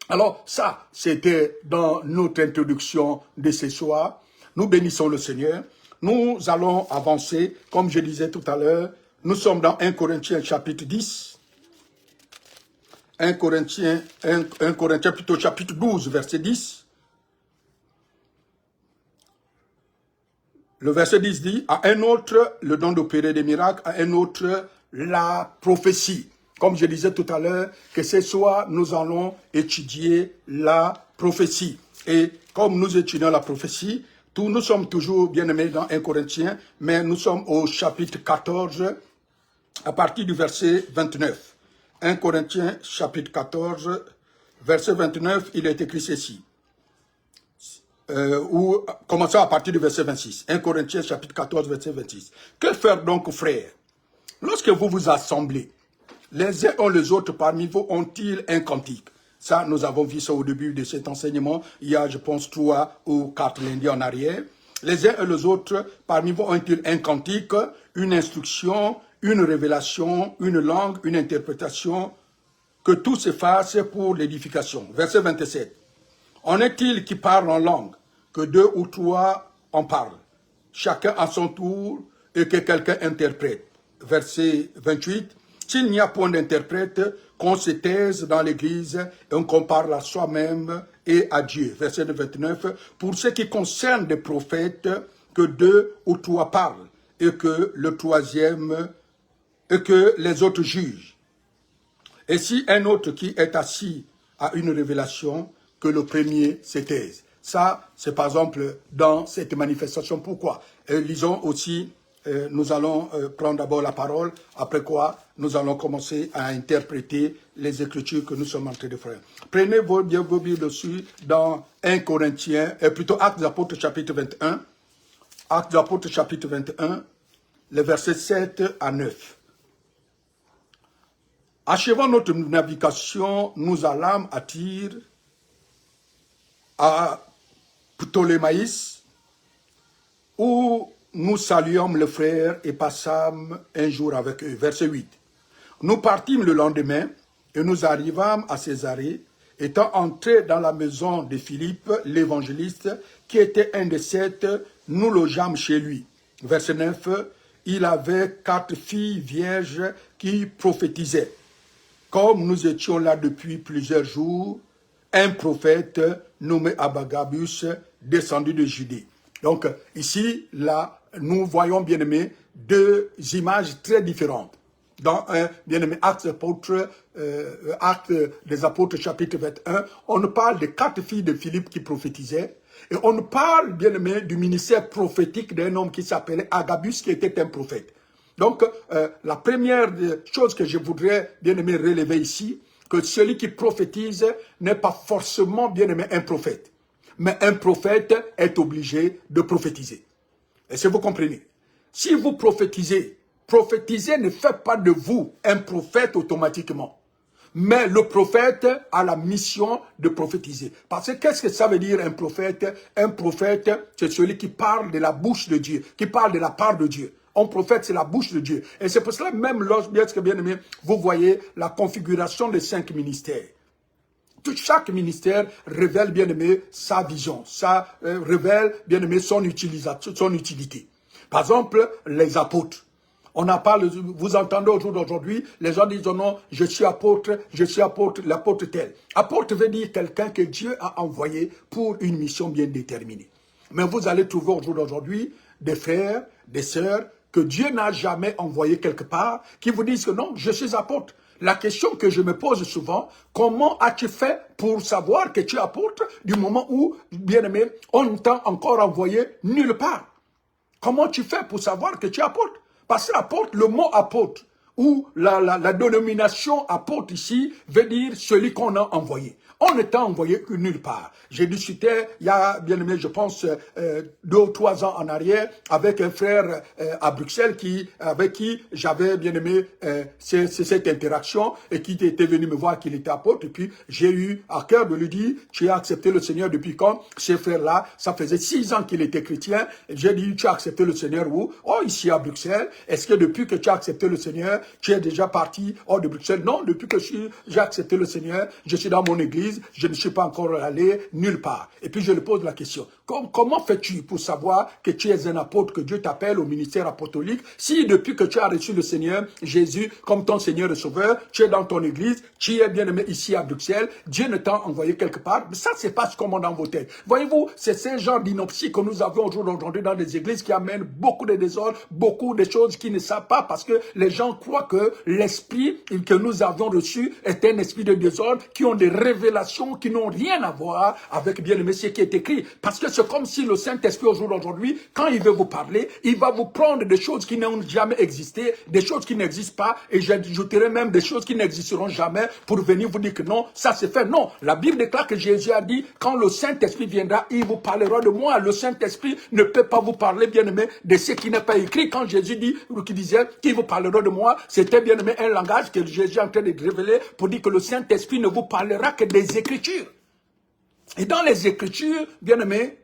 Alors ça, c'était dans notre introduction de ce soir. Nous bénissons le Seigneur. Nous allons avancer, comme je disais tout à l'heure. Nous sommes dans 1 Corinthiens chapitre 10. 1 Corinthiens plutôt chapitre 12, verset 10. Le verset 10 dit, à un autre, le don d'opérer des miracles, à un autre, la prophétie. Comme je disais tout à l'heure, que ce soir, nous allons étudier la prophétie. Et comme nous étudions la prophétie, nous sommes toujours bien aimés dans 1 Corinthiens, mais nous sommes au chapitre 14, à partir du verset 29. 1 Corinthiens, chapitre 14, verset 29, il est écrit ceci. Ou commençons à partir du verset 26. 1 Corinthiens, chapitre 14, verset 26. Que faire donc, frères? Lorsque vous vous assemblez, les uns ou les autres parmi vous ont-ils un cantique? Ça, nous avons vu ça au début de cet enseignement. Il y a, je pense, 3 ou 4 lundis en arrière. Les uns et les autres parmi vous ont-ils un cantique, une instruction, une révélation, une langue, une interprétation, que tout se fasse pour l'édification. Verset 27. En est-il qui parle en langue, que 2 ou 3 en parlent, chacun à son tour, et que quelqu'un interprète. Verset 28. S'il n'y a point d'interprète, qu'on se taise dans l'église et qu'on parle à soi-même et à Dieu. Verset 29. Pour ce qui concerne des prophètes, que 2 ou 3 parlent, et que le troisième, et que les autres jugent. Et si un autre qui est assis a une révélation, que le premier se taise. Ça, c'est par exemple dans cette manifestation. Pourquoi? Lisons aussi, nous allons prendre d'abord la parole, après quoi nous allons commencer à interpréter les Écritures que nous sommes en train de faire. Prenez vos Bibles dessus dans 1 Corinthiens, plutôt Actes des Apôtres chapitre 21. Actes des Apôtres chapitre 21, les versets 7 à 9. Achevant notre navigation, nous allâmes à Tyr, à Ptolémaïs, où nous saluâmes les frères et passâmes un jour avec eux. Verset 8. Nous partîmes le lendemain et nous arrivâmes à Césarée, étant entrés dans la maison de Philippe, l'évangéliste, qui était un des 7, nous logeâmes chez lui. Verset 9. Il avait 4 filles vierges qui prophétisaient. Comme nous étions là depuis plusieurs jours, un prophète nommé Abagabus, descendu de Judée. Donc ici, là, nous voyons, bien aimé, 2 images très différentes. Dans un, bien aimé, Actes des Apôtres, chapitre 21, on nous parle des 4 filles de Philippe qui prophétisaient. Et on nous parle, bien aimé, du ministère prophétique d'un homme qui s'appelait Agabus, qui était un prophète. Donc, la première chose que je voudrais, bien aimé, relever ici, que celui qui prophétise n'est pas forcément, bien aimé, un prophète. Mais un prophète est obligé de prophétiser. Est-ce que vous comprenez? Si vous prophétisez, prophétiser ne fait pas de vous un prophète automatiquement. Mais le prophète a la mission de prophétiser. Parce que qu'est-ce que ça veut dire un prophète? Un prophète, c'est celui qui parle de la bouche de Dieu, qui parle de la part de Dieu. Un prophète, c'est la bouche de Dieu. Et c'est pour cela, même lorsque, bien aimé, vous voyez la configuration des 5 ministères. chaque ministère révèle, bien aimé, sa vision, ça révèle, bien aimé, son utilité. Par exemple, les apôtres. On en parle, vous entendez au jour d'aujourd'hui, les gens disent, oh non, je suis apôtre, l'apôtre tel. Apôtre veut dire quelqu'un que Dieu a envoyé pour une mission bien déterminée. Mais vous allez trouver au jour d'aujourd'hui des frères, des sœurs, que Dieu n'a jamais envoyé quelque part, qui vous disent que non, je suis apôtre. La question que je me pose souvent, comment as-tu fait pour savoir que tu es apôtre du moment où, bien aimé, on ne t'a encore envoyé nulle part? Comment tu fais pour savoir que tu es apôtre? Parce que apôtre, le mot apôtre, ou la dénomination apôtre ici, veut dire celui qu'on a envoyé. On ne t'a envoyé que nulle part. J'ai discuté, il y a, bien aimé, je pense, 2 ou 3 ans en arrière, avec un frère à Bruxelles, avec qui j'avais, bien aimé, cette interaction, et qui était venu me voir qu'il était apôtre. Et puis, j'ai eu à cœur de lui dire, tu as accepté le Seigneur depuis quand? Ce frère-là, ça faisait 6 ans qu'il était chrétien. J'ai dit, tu as accepté le Seigneur où? Oh, ici à Bruxelles. Est-ce que depuis que tu as accepté le Seigneur, tu es déjà parti hors de Bruxelles? Non, depuis que j'ai accepté le Seigneur, je suis dans mon église, je ne suis pas encore allé nulle part. Et puis je lui pose la question, comment fais-tu pour savoir que tu es un apôtre, que Dieu t'appelle au ministère apostolique, si depuis que tu as reçu le Seigneur Jésus comme ton Seigneur et Sauveur, tu es dans ton église, tu es bien aimé ici à Bruxelles, Dieu ne t'a envoyé quelque part? Mais ça, c'est pas ce qu'on a dans vos têtes. Voyez-vous, c'est ce genre d'inoptie que nous avons aujourd'hui dans des églises qui amènent beaucoup de désordre, beaucoup de choses qui ne savent pas, parce que les gens croient que l'esprit que nous avons reçu est un esprit de désordre, qui ont des révélations qui n'ont rien à voir avec, bien aimé, ce qui est écrit. Parce que c'est comme si le Saint-Esprit aujourd'hui, quand il veut vous parler, il va vous prendre des choses qui n'ont jamais existé, des choses qui n'existent pas, et j'ajouterai même des choses qui n'existeront jamais pour venir vous dire que non, ça c'est fait. Non, la Bible déclare que Jésus a dit, quand le Saint-Esprit viendra, il vous parlera de moi. Le Saint-Esprit ne peut pas vous parler, bien aimé, de ce qui n'est pas écrit. Quand Jésus dit, ou qui disait qu'il vous parlera de moi, c'était, bien aimé, un langage que Jésus est en train de révéler pour dire que le Saint-Esprit ne vous parlera que des Écritures. Et dans les Écritures, bien aimé,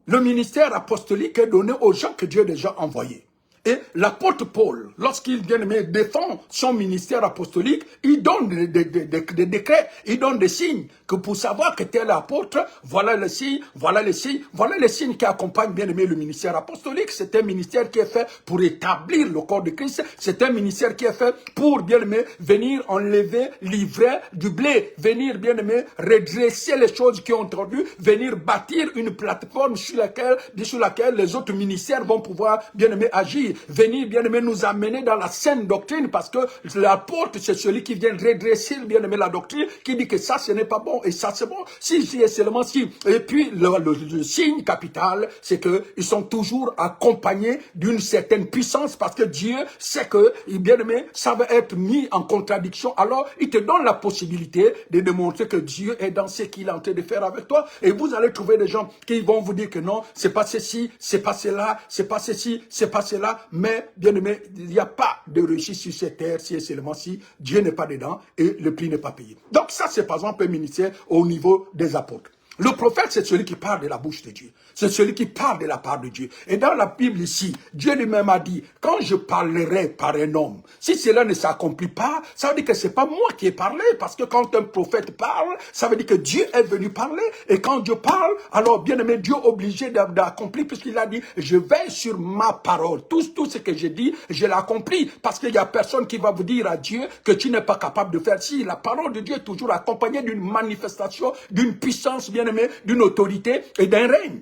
le ministère apostolique est donné aux gens que Dieu a déjà envoyés. Et l'apôtre Paul, lorsqu'il, bien aimé, défend son ministère apostolique, il donne des décrets, il donne des signes, que pour savoir que tel apôtre, voilà les signes, voilà les signes, voilà les signes qui accompagnent, bien aimé, le ministère apostolique. C'est un ministère qui est fait pour établir le corps de Christ. C'est un ministère qui est fait pour, bien aimé, venir enlever l'ivraie du blé, venir, bien aimé, redresser les choses qui ont tordu, venir bâtir une plateforme sur laquelle les autres ministères vont pouvoir, bien aimé, agir. Venir, bien aimé, nous amener dans la saine doctrine, parce que l'apôtre, c'est celui qui vient redresser, bien aimé, la doctrine, qui dit que ça, ce n'est pas bon, et ça, c'est bon. Si, seulement si. Et puis, le signe capital, c'est que ils sont toujours accompagnés d'une certaine puissance, parce que Dieu sait que, bien aimé, ça va être mis en contradiction. Alors, il te donne la possibilité de démontrer que Dieu est dans ce qu'il est en train de faire avec toi. Et vous allez trouver des gens qui vont vous dire que non, c'est pas ceci, c'est pas cela, c'est pas ceci, c'est pas cela. Mais, bien aimé, il n'y a pas de réussite sur cette terre si et seulement si Dieu n'est pas dedans et le prix n'est pas payé. Donc ça, c'est par exemple un ministère au niveau des apôtres. Le prophète, c'est celui qui parle de la bouche de Dieu. C'est celui qui parle de la part de Dieu. Et dans la Bible ici, Dieu lui-même a dit, quand je parlerai par un homme, si cela ne s'accomplit pas, ça veut dire que c'est pas moi qui ai parlé. Parce que quand un prophète parle, ça veut dire que Dieu est venu parler. Et quand Dieu parle, alors bien aimé, Dieu est obligé d'accomplir, puisqu'il a dit, je veille sur ma parole. Tout ce que j'ai dit, je l'ai accompli. Parce qu'il n'y a personne qui va vous dire à Dieu que tu n'es pas capable de faire. Si la parole de Dieu est toujours accompagnée d'une manifestation, d'une puissance, bien aimé, d'une autorité et d'un règne.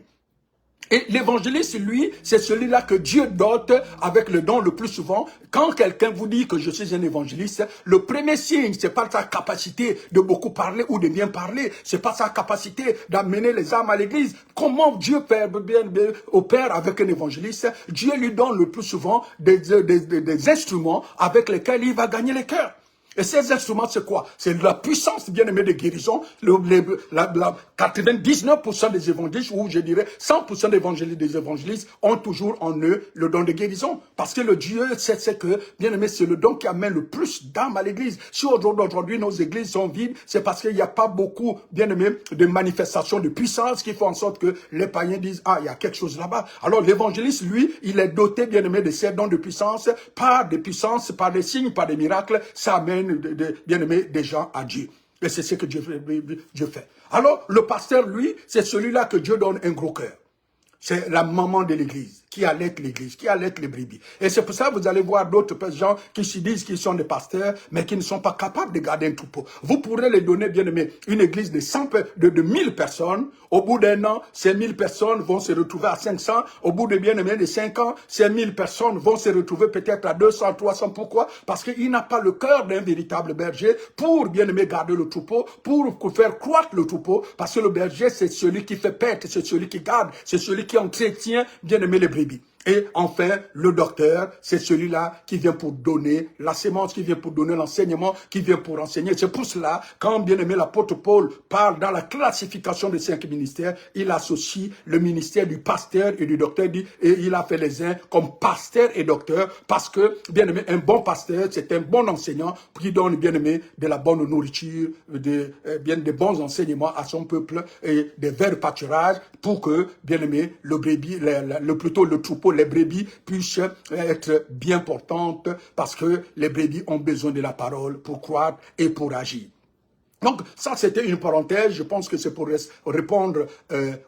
Et l'évangéliste, lui, c'est celui-là que Dieu dote avec le don le plus souvent. Quand quelqu'un vous dit que je suis un évangéliste, le premier signe, c'est pas sa capacité de beaucoup parler ou de bien parler. C'est pas sa capacité d'amener les âmes à l'église. Comment Dieu opère avec un évangéliste? Dieu lui donne le plus souvent des instruments avec lesquels il va gagner les cœurs. Et ces instruments, c'est quoi? C'est la puissance, bien aimée, de guérison. 99% des évangélistes, ou je dirais 100% des évangélistes, ont toujours en eux le don de guérison. Parce que le Dieu, c'est que, bien aimé, c'est le don qui amène le plus d'âmes à l'église. Si aujourd'hui nos églises sont vides, c'est parce qu'il n'y a pas beaucoup, bien aimé, de manifestations de puissance qui font en sorte que les païens disent, ah, il y a quelque chose là-bas. Alors l'évangéliste, lui, il est doté, bien aimé, de ces dons de puissance, par des puissances, par des signes, par des miracles. Ça amène bien aimé, des gens à Dieu. Et c'est ce que Dieu fait. Alors, le pasteur, lui, c'est celui-là que Dieu donne un gros cœur. C'est la maman de l'église, qui allait l'église, qui allait les brebis. Et c'est pour ça que vous allez voir d'autres gens qui se disent qu'ils sont des pasteurs, mais qui ne sont pas capables de garder un troupeau. Vous pourrez les donner, bien aimé, une église de 1000 personnes. Au bout d'un an, ces 1000 personnes vont se retrouver à 500. Au bout de, bien aimé, de 5 ans, ces 1000 personnes vont se retrouver peut-être à 200, 300. Pourquoi? Parce qu'il n'a pas le cœur d'un véritable berger pour, bien aimé, garder le troupeau, pour faire croître le troupeau. Parce que le berger, c'est celui qui fait paître, c'est celui qui garde, c'est celui qui entretient, bien aimé, les brebis. Et enfin, le docteur, c'est celui-là qui vient pour donner la sémence, qui vient pour donner l'enseignement, qui vient pour enseigner. C'est pour cela, quand bien aimé l'apôtre Paul parle dans la classification des 5 ministères, il associe le ministère du pasteur et du docteur, et il a fait les uns comme pasteur et docteur, parce que, bien aimé, un bon pasteur, c'est un bon enseignant qui donne, bien aimé, de la bonne nourriture, des bons enseignements à son peuple et des verts pâturages pour que, bien aimé, le brebis, plutôt le troupeau, les brebis puissent être bien portantes parce que les brebis ont besoin de la parole pour croître et pour agir. Donc, ça, c'était une parenthèse. Je pense que c'est pour répondre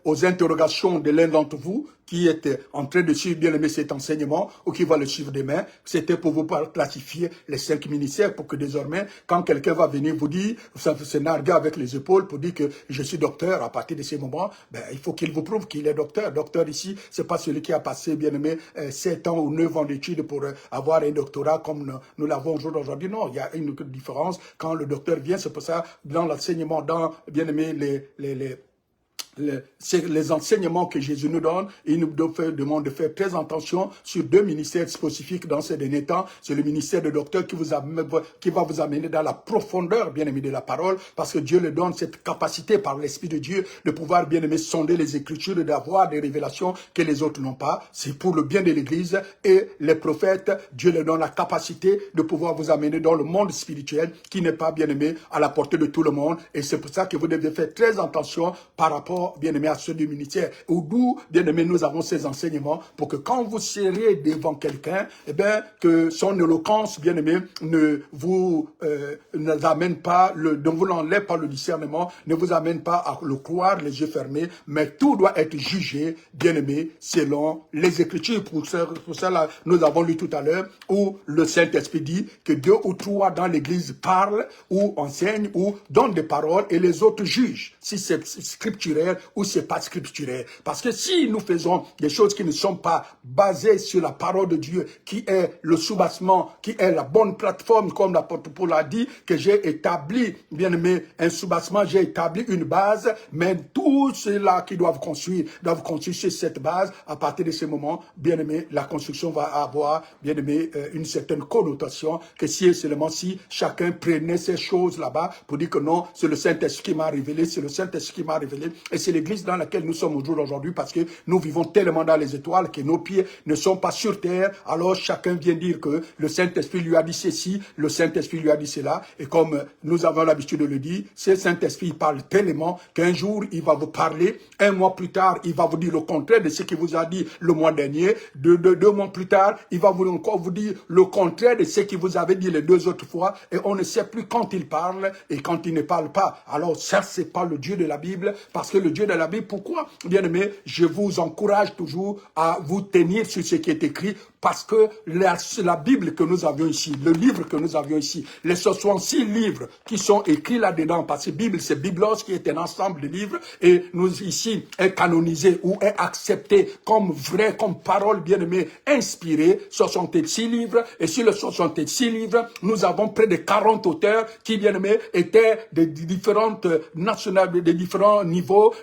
aux interrogations de l'un d'entre vous qui était en train de suivre bien aimé cet enseignement ou qui va le suivre demain. C'était pour vous classifier les 5 ministères pour que désormais, quand quelqu'un va venir vous dire, se narguer avec les épaules pour dire que je suis docteur, à partir de ces moments, ben, il faut qu'il vous prouve qu'il est docteur. Docteur ici, c'est pas celui qui a passé, bien aimé, 7 ans ou 9 ans d'études pour avoir un doctorat comme nous l'avons aujourd'hui. Non, il y a une différence. Quand le docteur vient, c'est pour ça, dans l'enseignement, dans, bien aimé, les enseignements que Jésus nous donne, il nous demande de faire très attention sur 2 ministères spécifiques dans ces derniers temps. C'est le ministère de docteur qui va vous amener dans la profondeur, bien aimé, de la parole, parce que Dieu le donne cette capacité par l'Esprit de Dieu de pouvoir, bien aimé, sonder les Écritures et d'avoir des révélations que les autres n'ont pas. C'est pour le bien de l'Église et les prophètes, Dieu leur donne la capacité de pouvoir vous amener dans le monde spirituel qui n'est pas, bien aimé, à la portée de tout le monde. Et c'est pour ça que vous devez faire très attention par rapport, bien aimé, à ceux du ministère, d'où, bien aimé, nous avons ces enseignements pour que quand vous serez devant quelqu'un, eh bien, que son éloquence, bien aimé, ne vous amène pas, ne vous enlève pas le discernement, ne vous amène pas à le croire les yeux fermés, mais tout doit être jugé, bien aimé, selon les Écritures. Pour cela, nous avons lu tout à l'heure où le Saint-Esprit dit que 2 ou 3 dans l'Église parlent ou enseignent ou donnent des paroles et les autres jugent si c'est scripturaire ou c'est pas scripturaire. Parce que si nous faisons des choses qui ne sont pas basées sur la parole de Dieu, qui est le soubassement, qui est la bonne plateforme, comme l'apôtre Paul a dit, que j'ai établi, bien aimé, un soubassement, j'ai établi une base, mais tous ceux-là qui doivent construire sur cette base. À partir de ce moment, bien aimé, la construction va avoir, bien aimé, une certaine connotation, que si et seulement si chacun prenait ces choses là-bas pour dire que non, c'est le Saint-Esprit qui m'a révélé, c'est le Saint-Esprit qui m'a révélé, et c'est l'église dans laquelle nous sommes aujourd'hui parce que nous vivons tellement dans les étoiles que nos pieds ne sont pas sur terre. Alors chacun vient dire que le Saint-Esprit lui a dit ceci, le Saint-Esprit lui a dit cela. Et comme nous avons l'habitude de le dire, ce Saint-Esprit parle tellement qu'un jour il va vous parler, 1 mois plus tard il va vous dire le contraire de ce qu'il vous a dit le mois dernier, 2 mois plus tard il va encore vous dire le contraire de ce qu'il vous avait dit les 2 autres fois, et on ne sait plus quand il parle et quand il ne parle pas. Alors ça, c'est pas le Dieu de la Bible, parce que le Dieu de la Bible, pourquoi, bien aimé, je vous encourage toujours à vous tenir sur ce qui est écrit, parce que la Bible que nous avions ici, le livre que nous avions ici, les 66 livres qui sont écrits là-dedans, parce que Bible, c'est Biblos qui est un ensemble de livres, et nous ici est canonisé ou est accepté comme vrai, comme parole bien-aimée, inspirée, 66 livres, et sur les 66 livres, nous avons près de 40 auteurs qui, bien-aimés, étaient de différentes nationalités, de différents niveaux,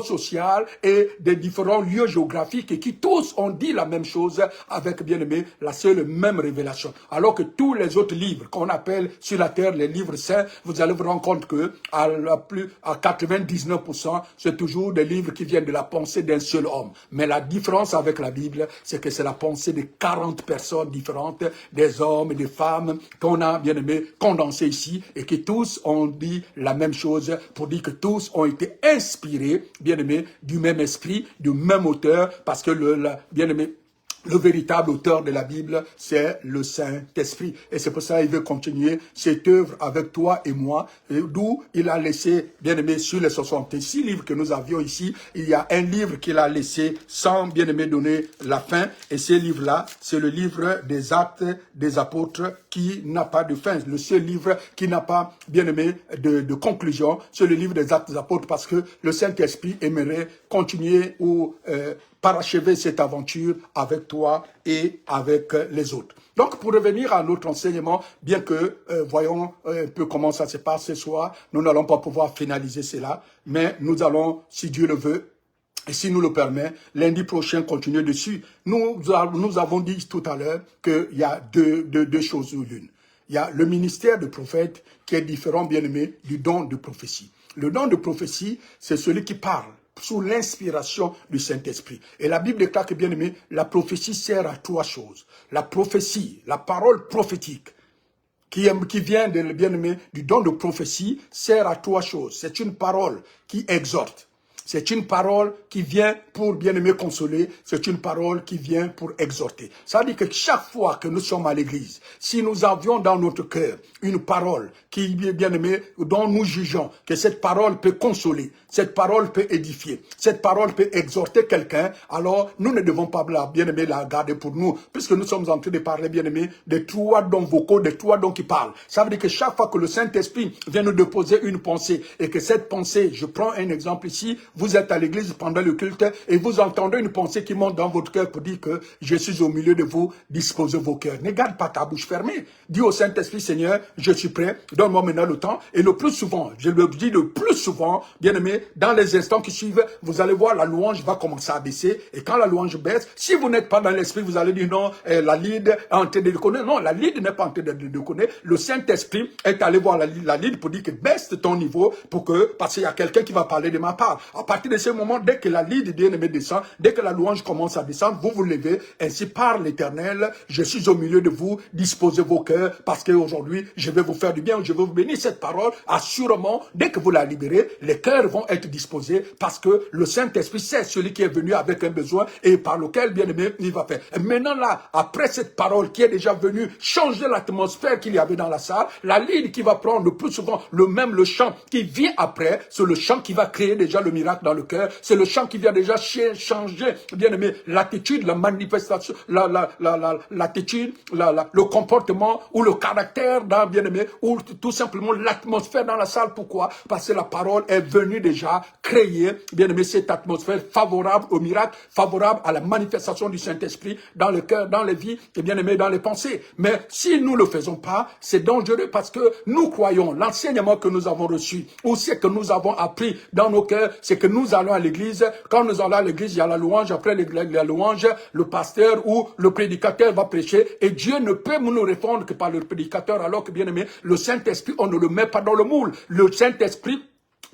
sociaux et de différents lieux géographiques, et qui tous ont dit la même chose avec, bien-aimé, la seule même révélation. Alors que tous les autres livres qu'on appelle sur la terre les livres saints, vous allez vous rendre compte que à 99%, c'est toujours des livres qui viennent de la pensée d'un seul homme. Mais la différence avec la Bible, c'est que c'est la pensée de 40 personnes différentes, des hommes et des femmes qu'on a, bien-aimé, condensés ici, et qui tous ont dit la même chose, pour dire que tous ont été inspirés, bien-aimé, du même esprit, du même auteur, parce que bien-aimé, Le véritable auteur de la Bible, c'est le Saint-Esprit. Et c'est pour ça qu'il veut continuer cette œuvre avec toi et moi, d'où il a laissé, bien aimé, sur les 66 livres que nous avions ici, il y a un livre qu'il a laissé sans, bien aimé, donner la fin. Et ce livre-là, c'est le livre des Actes des Apôtres qui n'a pas de fin. Le seul livre qui n'a pas, bien aimé, de conclusion, c'est le livre des Actes des Apôtres, parce que le Saint-Esprit aimerait continuer ou parachever cette aventure avec toi et avec les autres. Donc, pour revenir à notre enseignement, bien que voyons un peu comment ça se passe ce soir, nous n'allons pas pouvoir finaliser cela, mais nous allons, si Dieu le veut, et si nous le permet, lundi prochain, continuer dessus. Nous avons dit tout à l'heure qu'il y a deux choses ou l'une. Il y a le ministère de prophète qui est différent, bien aimé, du don de prophétie. Le don de prophétie, c'est celui qui parle sous l'inspiration du Saint-Esprit. Et la Bible déclare que, bien aimé, la prophétie sert à trois choses. La prophétie, la parole prophétique, qui vient de, bien aimé, du don de prophétie, sert à trois choses. C'est une parole qui exhorte. C'est une parole qui vient pour, bien aimé, consoler. C'est une parole qui vient pour exhorter. Ça veut dire que chaque fois que nous sommes à l'église, si nous avions dans notre cœur une parole qui est, bien aimé, dont nous jugeons que cette parole peut consoler, cette parole peut édifier, cette parole peut exhorter quelqu'un, alors nous ne devons pas, bien aimé, la garder pour nous, puisque nous sommes en train de parler, bien aimé, des trois dons vocaux, des trois dons qui parlent. Ça veut dire que chaque fois que le Saint-Esprit vient nous déposer une pensée, et que cette pensée, je prends un exemple ici, vous êtes à l'église pendant le culte et vous entendez une pensée qui monte dans votre cœur pour dire que je suis au milieu de vous, disposez vos cœurs. Ne garde pas ta bouche fermée. Dis au Saint-Esprit, Seigneur, je suis prêt, donne-moi maintenant le temps. Et le plus souvent, je le dis le plus souvent, bien aimé, dans les instants qui suivent, vous allez voir la louange va commencer à baisser. Et quand la louange baisse, si vous n'êtes pas dans l'esprit, vous allez dire non, la lead est en train de déconner. Non, la lead n'est pas en train de déconner. Le Saint-Esprit est allé voir la lead pour dire que baisse ton niveau parce qu'il y a quelqu'un qui va parler de ma part. À partir de ce moment, dès que la lead bien-aimé descend, dès que la louange commence à descendre, vous vous levez, ainsi par l'Éternel, je suis au milieu de vous, disposez vos cœurs, parce qu'aujourd'hui, je vais vous faire du bien, je vais vous bénir. Cette parole, assurément, dès que vous la libérez, les cœurs vont être disposés, parce que le Saint-Esprit, c'est celui qui est venu avec un besoin, et par lequel, bien-aimé, il va faire. Et maintenant là, après cette parole qui est déjà venue changer l'atmosphère qu'il y avait dans la salle, la lead qui va prendre le plus souvent le chant qui vient après, c'est le chant qui va créer déjà le miracle dans le cœur. C'est le chant qui vient déjà changer, bien aimé, l'attitude, la manifestation, l'attitude, le comportement ou le caractère d'un bien aimé, ou tout simplement l'atmosphère dans la salle. Pourquoi? Parce que la parole est venue déjà créer, bien aimé, cette atmosphère favorable au miracle, favorable à la manifestation du Saint-Esprit dans le cœur, dans les vies, et bien aimé, dans les pensées. Mais si nous ne le faisons pas, c'est dangereux parce que nous croyons l'enseignement que nous avons reçu, ou ce que nous avons appris dans nos cœurs, c'est que nous allons à l'église. Quand nous allons à l'église, il y a la louange. Après la louange, le pasteur ou le prédicateur va prêcher. Et Dieu ne peut nous répondre que par le prédicateur, alors que, bien aimé, le Saint-Esprit, on ne le met pas dans le moule. Le Saint-Esprit,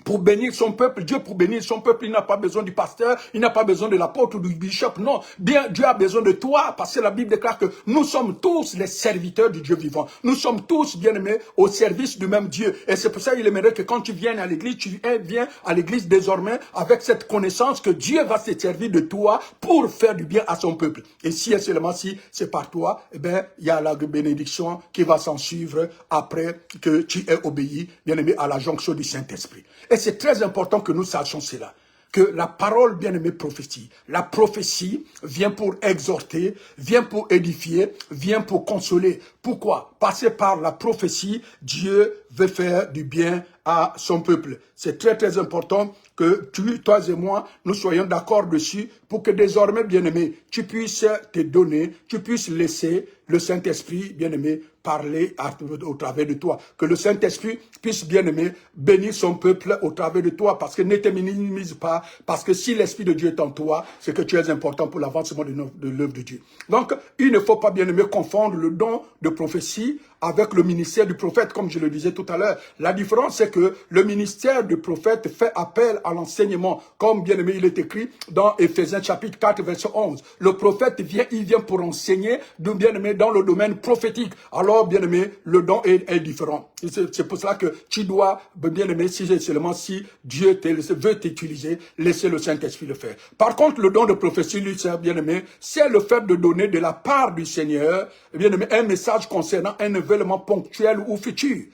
pour bénir son peuple, Dieu pour bénir son peuple, il n'a pas besoin du pasteur, il n'a pas besoin de l'apôtre ou du bishop, non. Bien, Dieu a besoin de toi, parce que la Bible déclare que nous sommes tous les serviteurs du Dieu vivant. Nous sommes tous, bien aimés, au service du même Dieu. Et c'est pour ça qu'il aimerait que quand tu viens à l'église, tu viens à l'église désormais avec cette connaissance que Dieu va se servir de toi pour faire du bien à son peuple. Et si et seulement si c'est par toi, eh bien, il y a la bénédiction qui va s'en suivre après que tu aies obéi, bien aimé, à la jonction du Saint-Esprit. Et c'est très important que nous sachions cela, que la parole, bien-aimée, prophétie. La prophétie vient pour exhorter, vient pour édifier, vient pour consoler. Pourquoi? Parce que par la prophétie, Dieu veut faire du bien à son peuple. C'est très très important que toi et moi, nous soyons d'accord dessus pour que désormais, bien-aimé, tu puisses te donner, tu puisses laisser le Saint-Esprit, bien-aimé, parler au travers de toi. Que le Saint-Esprit puisse, bien-aimé, bénir son peuple au travers de toi, parce que ne te minimise pas, parce que si l'Esprit de Dieu est en toi, c'est que tu es important pour l'avancement de l'œuvre de Dieu. Donc, il ne faut pas, bien-aimé, confondre le don de prophétie avec le ministère du prophète, comme je le disais tout à l'heure. La différence, c'est que le ministère du prophète fait appel à l'enseignement, comme, bien-aimé, il est écrit dans Éphésiens chapitre 4, verset 11. Le prophète il vient pour enseigner, bien-aimé, dans le domaine prophétique. Alors, bien-aimé, le don est différent. C'est pour cela que tu dois, bien aimé, seulement si Dieu veut t'utiliser, laisser le Saint-Esprit le faire. Par contre, le don de prophétie, lui, bien aimé, c'est le fait de donner de la part du Seigneur, bien aimé, un message concernant un événement ponctuel ou futur.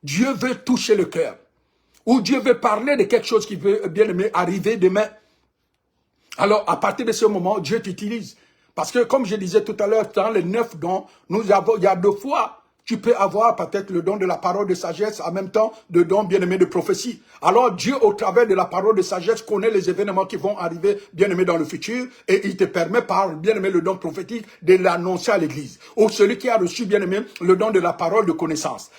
Dieu veut toucher le cœur. Ou Dieu veut parler de quelque chose qui veut, bien aimé, arriver demain. Alors, à partir de ce moment, Dieu t'utilise. Parce que, comme je disais tout à l'heure, dans les 9 dons, il y a 2 fois. Tu peux avoir peut-être le don de la parole de sagesse, en même temps, le don bien-aimé de prophétie. Alors Dieu, au travers de la parole de sagesse, connaît les événements qui vont arriver, bien-aimé, dans le futur, et il te permet par, bien-aimé, le don prophétique, de l'annoncer à l'église. Ou celui qui a reçu, bien-aimé, le don de la parole de connaissance.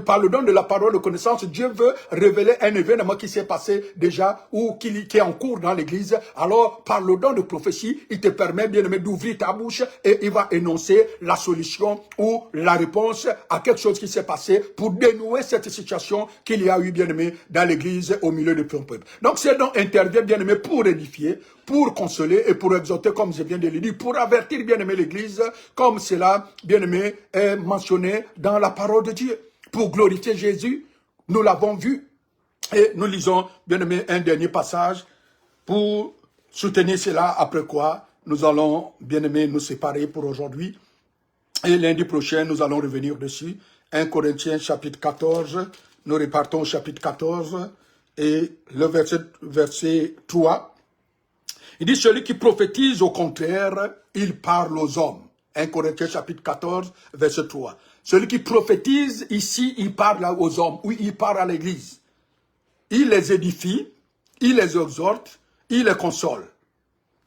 Par le don de la parole de connaissance, Dieu veut révéler un événement qui s'est passé déjà, ou qui est en cours dans l'église. Alors, par le don de prophétie, il te permet, bien-aimé, d'ouvrir ta bouche, et il va énoncer la solution ou la réponse à quelque chose qui s'est passé pour dénouer cette situation qu'il y a eu, bien-aimé, dans l'église au milieu de ton peuple. Donc, ces dons interviennent, bien-aimé, pour édifier, pour consoler et pour exhorter, comme je viens de le dire, pour avertir, bien-aimé, l'église, comme cela, bien-aimé, est mentionné dans la parole de Dieu. Pour glorifier Jésus, nous l'avons vu. Et nous lisons, bien-aimé, un dernier passage pour soutenir cela, après quoi nous allons, bien-aimé, nous séparer pour aujourd'hui. Et lundi prochain, nous allons revenir dessus. 1 Corinthiens chapitre 14. Nous repartons au chapitre 14 et le verset 3. Il dit, celui qui prophétise, au contraire, il parle aux hommes. 1 Corinthiens chapitre 14, verset 3. Celui qui prophétise, ici, il parle aux hommes, oui, il parle à l'église. Il les édifie, il les exhorte, il les console.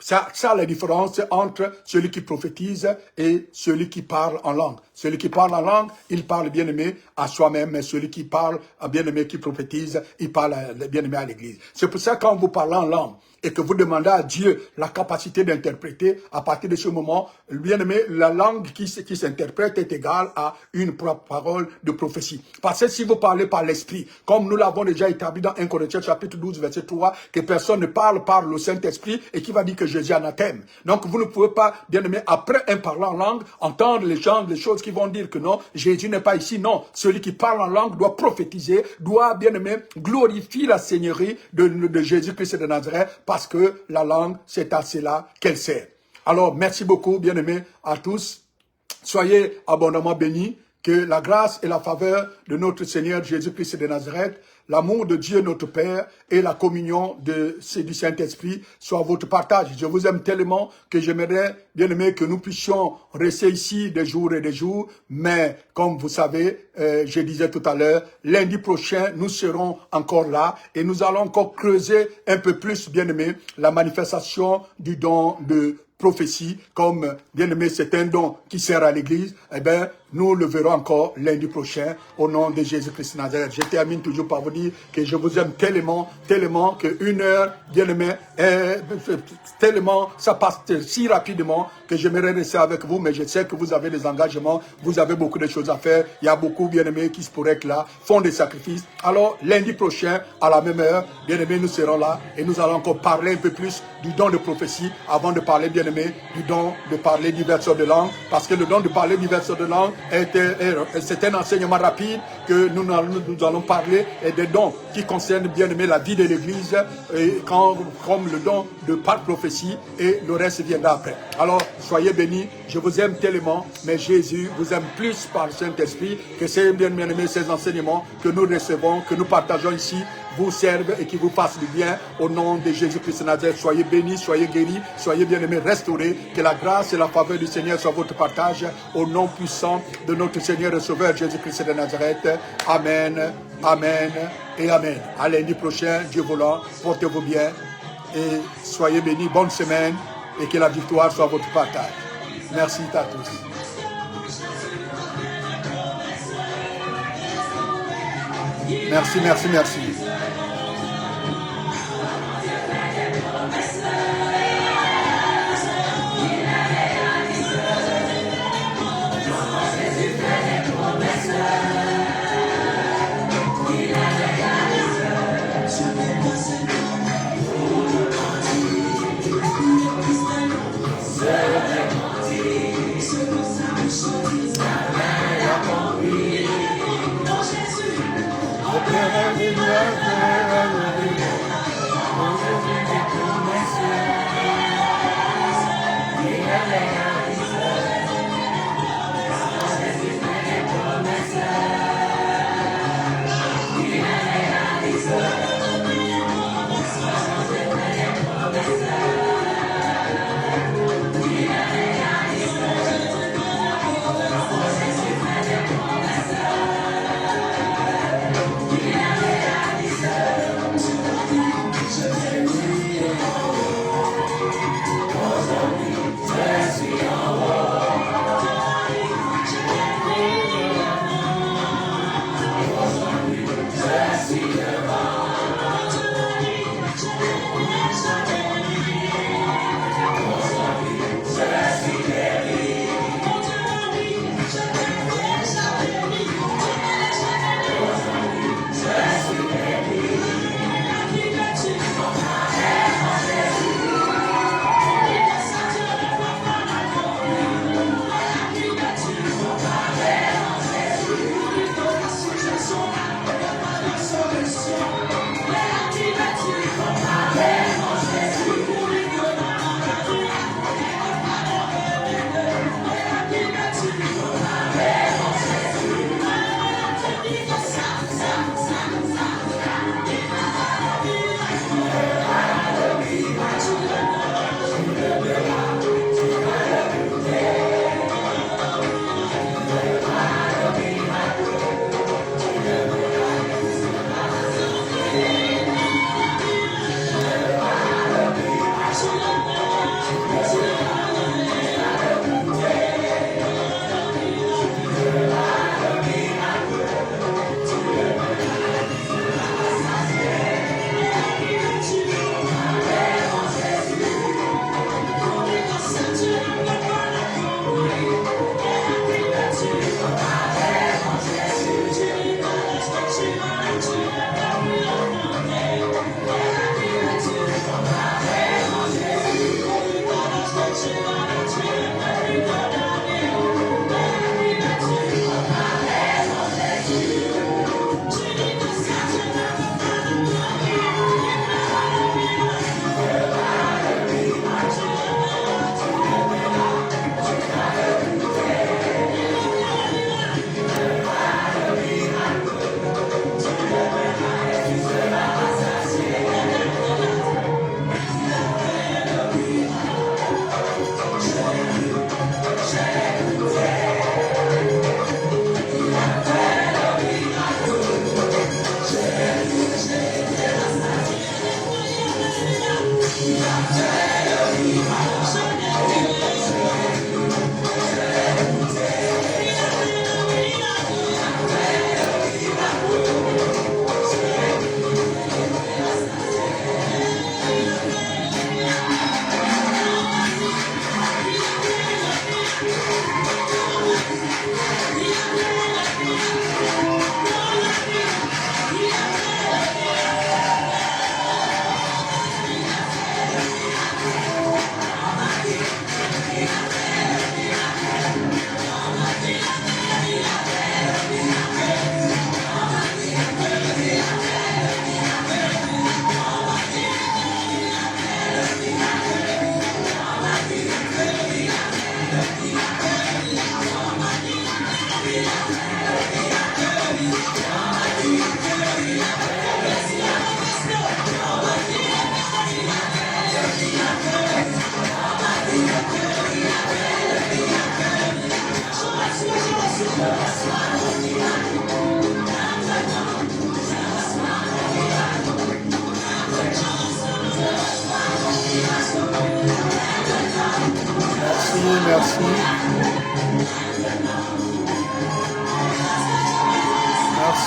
Ça la différence entre celui qui prophétise et celui qui parle en langue. Celui qui parle en langue, il parle bien-aimé à soi-même, mais celui qui parle à bien-aimé qui prophétise, il parle bien-aimé à l'église. C'est pour ça que quand vous parlez en langue et que vous demandez à Dieu la capacité d'interpréter, à partir de ce moment, bien-aimé, la langue qui s'interprète est égale à une parole de prophétie. Parce que si vous parlez par l'esprit, comme nous l'avons déjà établi dans 1 Corinthiens chapitre 12, verset 3, que personne ne parle par le Saint-Esprit et qui va dire que Jésus anathème. Donc vous ne pouvez pas, bien-aimé, après un parlant en langue, entendre les gens, les choses qui vont dire que non, Jésus n'est pas ici. Non, celui qui parle en langue doit prophétiser, doit, bien-aimé, glorifier la Seigneurie de Jésus-Christ de Nazareth, parce que la langue, c'est à cela qu'elle sert. Alors, merci beaucoup, bien-aimés, à tous. Soyez abondamment bénis. Que la grâce et la faveur de notre Seigneur Jésus-Christ de Nazareth, l'amour de Dieu notre Père et la communion du Saint-Esprit soient votre partage. Je vous aime tellement que j'aimerais, bien aimé, que nous puissions rester ici des jours et des jours. Mais comme vous savez, je disais tout à l'heure, lundi prochain, nous serons encore là et nous allons encore creuser un peu plus, bien aimé, la manifestation du don de prophétie, comme bien aimé, c'est un don qui sert à l'église, eh bien, nous le verrons encore lundi prochain au nom de Jésus-Christ de Nazareth. Je termine toujours par vous dire que je vous aime tellement, tellement que 1 heure, bien aimé, tellement, ça passe si rapidement que j'aimerais rester avec vous, mais je sais que vous avez des engagements, vous avez beaucoup de choses à faire. Il y a beaucoup, bien aimés, qui se pourraient être là, font des sacrifices. Alors, lundi prochain, à la même heure, bien aimés, nous serons là et nous allons encore parler un peu plus du don de prophétie avant de parler, bien aimé, du don de parler diverses sortes de langues, parce que le don de parler diverses sortes de langues c'est un enseignement rapide que nous allons parler et des dons qui concernent, bien aimé, la vie de l'Église, comme le don de par prophétie, et le reste viendra après. Alors, soyez bénis, je vous aime tellement, mais Jésus vous aime plus par le Saint-Esprit, que c'est, bien aimé, ces enseignements que nous recevons, que nous partageons ici, vous servent et qui vous fassent du bien au nom de Jésus-Christ de Nazareth. Soyez bénis, soyez guéris, soyez bien-aimés, restaurés. Que la grâce et la faveur du Seigneur soient votre partage au nom puissant de notre Seigneur et Sauveur Jésus-Christ de Nazareth. Amen, amen et amen. À lundi prochain, Dieu voulant, portez-vous bien et soyez bénis. Bonne semaine et que la victoire soit votre partage. Merci à tous. Merci, merci, merci.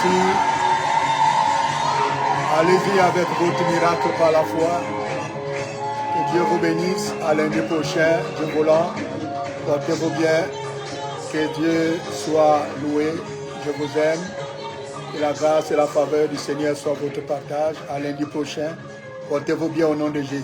Merci. Allez-y avec votre miracle par la foi. Que Dieu vous bénisse. À lundi prochain, Dieu voulant. Portez-vous bien. Que Dieu soit loué. Je vous aime. Que la grâce et la faveur du Seigneur soient votre partage. À lundi prochain. Portez-vous bien au nom de Jésus.